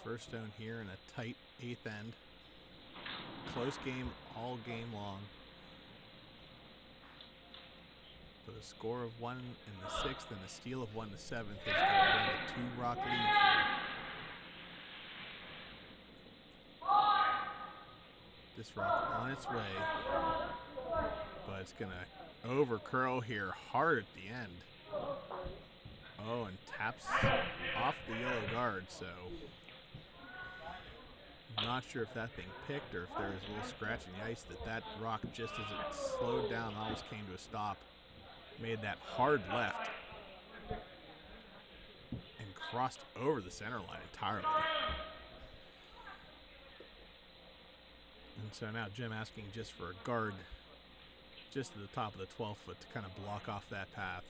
First stone here in a tight 8th end. Close game all game long. So a score of 1 in the 6th and a steal of 1 in the 7th is going to win a 2-rock lead here. This rock on its way, but it's going to over curl here hard at the end. Oh, and taps off the yellow guard, so not sure if that thing picked or if there was a little scratch in the ice that rock, just as it slowed down, almost came to a stop, made that hard left and crossed over the center line entirely. And so now Jim asking just for a guard just at the top of the 12 foot to kind of block off that path.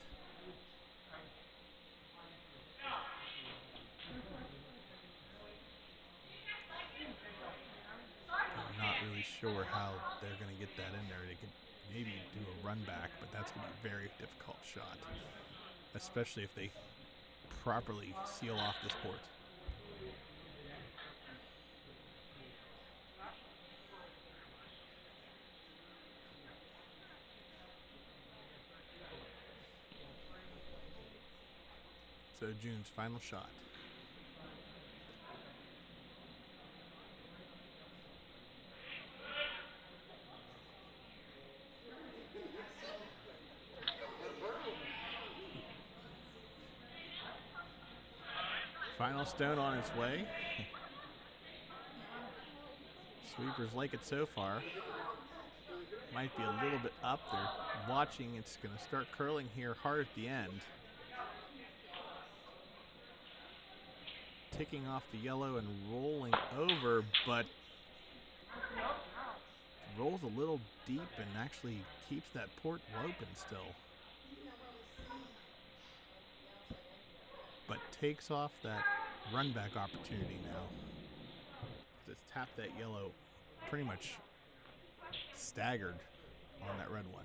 I'm not really sure how they're going to get that in there. They could maybe do a run back, but that's going to be a very difficult shot, especially if they properly seal off this port. So June's final shot. Final stone on its way. Sweepers like it so far. Might be a little bit up there. Watching, it's going to start curling here hard at the end. Ticking off the yellow and rolling over, but rolls a little deep and actually keeps that port open still. But takes off that run back opportunity now. It's tapped that yellow pretty much staggered on that red one.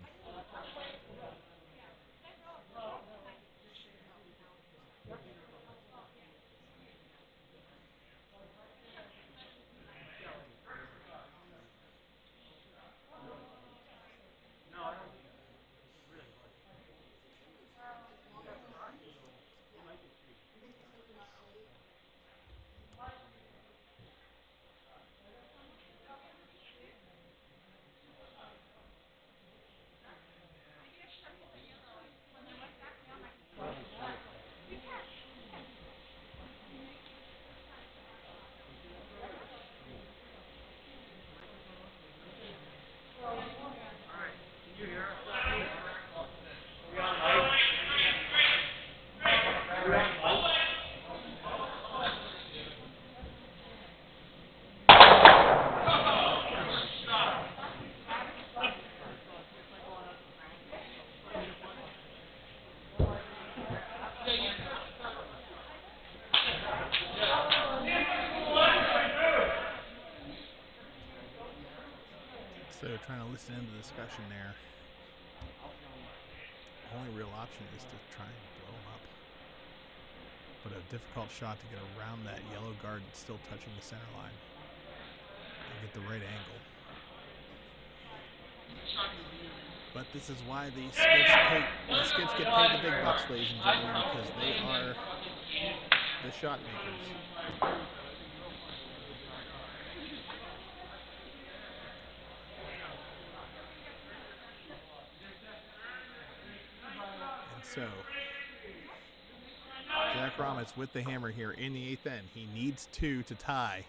So trying to listen into the discussion there. Only real option is to try and blow him up. But a difficult shot to get around that yellow guard that's still touching the center line. And get the right angle. But this is why the skips get paid the big bucks, ladies and gentlemen, because they are the shot makers. So, Jack Romitz with the hammer here in the 8th end. He needs 2 to tie.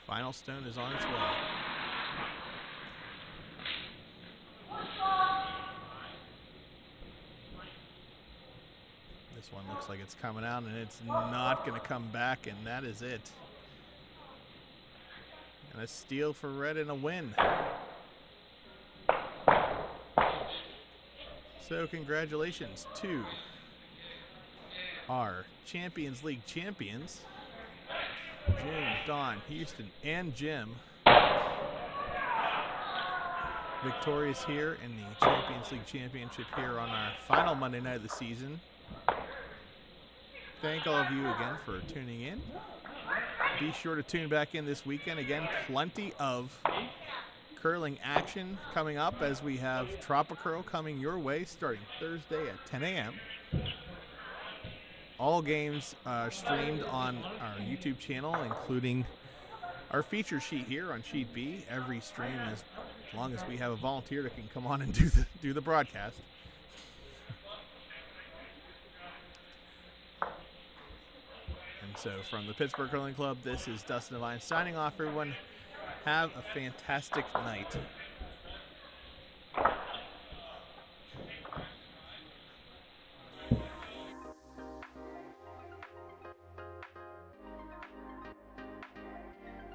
Final stone is on its way. This one looks like it's coming out, and it's not going to come back, and that is it. And a steal for Red and a win. So congratulations to our Champions League champions, June, Dawn, Houston, and Jim. Victorious here in the Champions League Championship here on our final Monday night of the season. Thank all of you again for tuning in. Be sure to tune back in this weekend. Again, plenty of curling action coming up as we have Tropicurl coming your way starting Thursday at 10 a.m. All games are streamed on our YouTube channel, including our feature sheet here on Sheet B. Every stream, as long as we have a volunteer that can come on and do the broadcast. And so from the Pittsburgh Curling Club, this is Dustin Devine signing off, everyone. Have a fantastic night.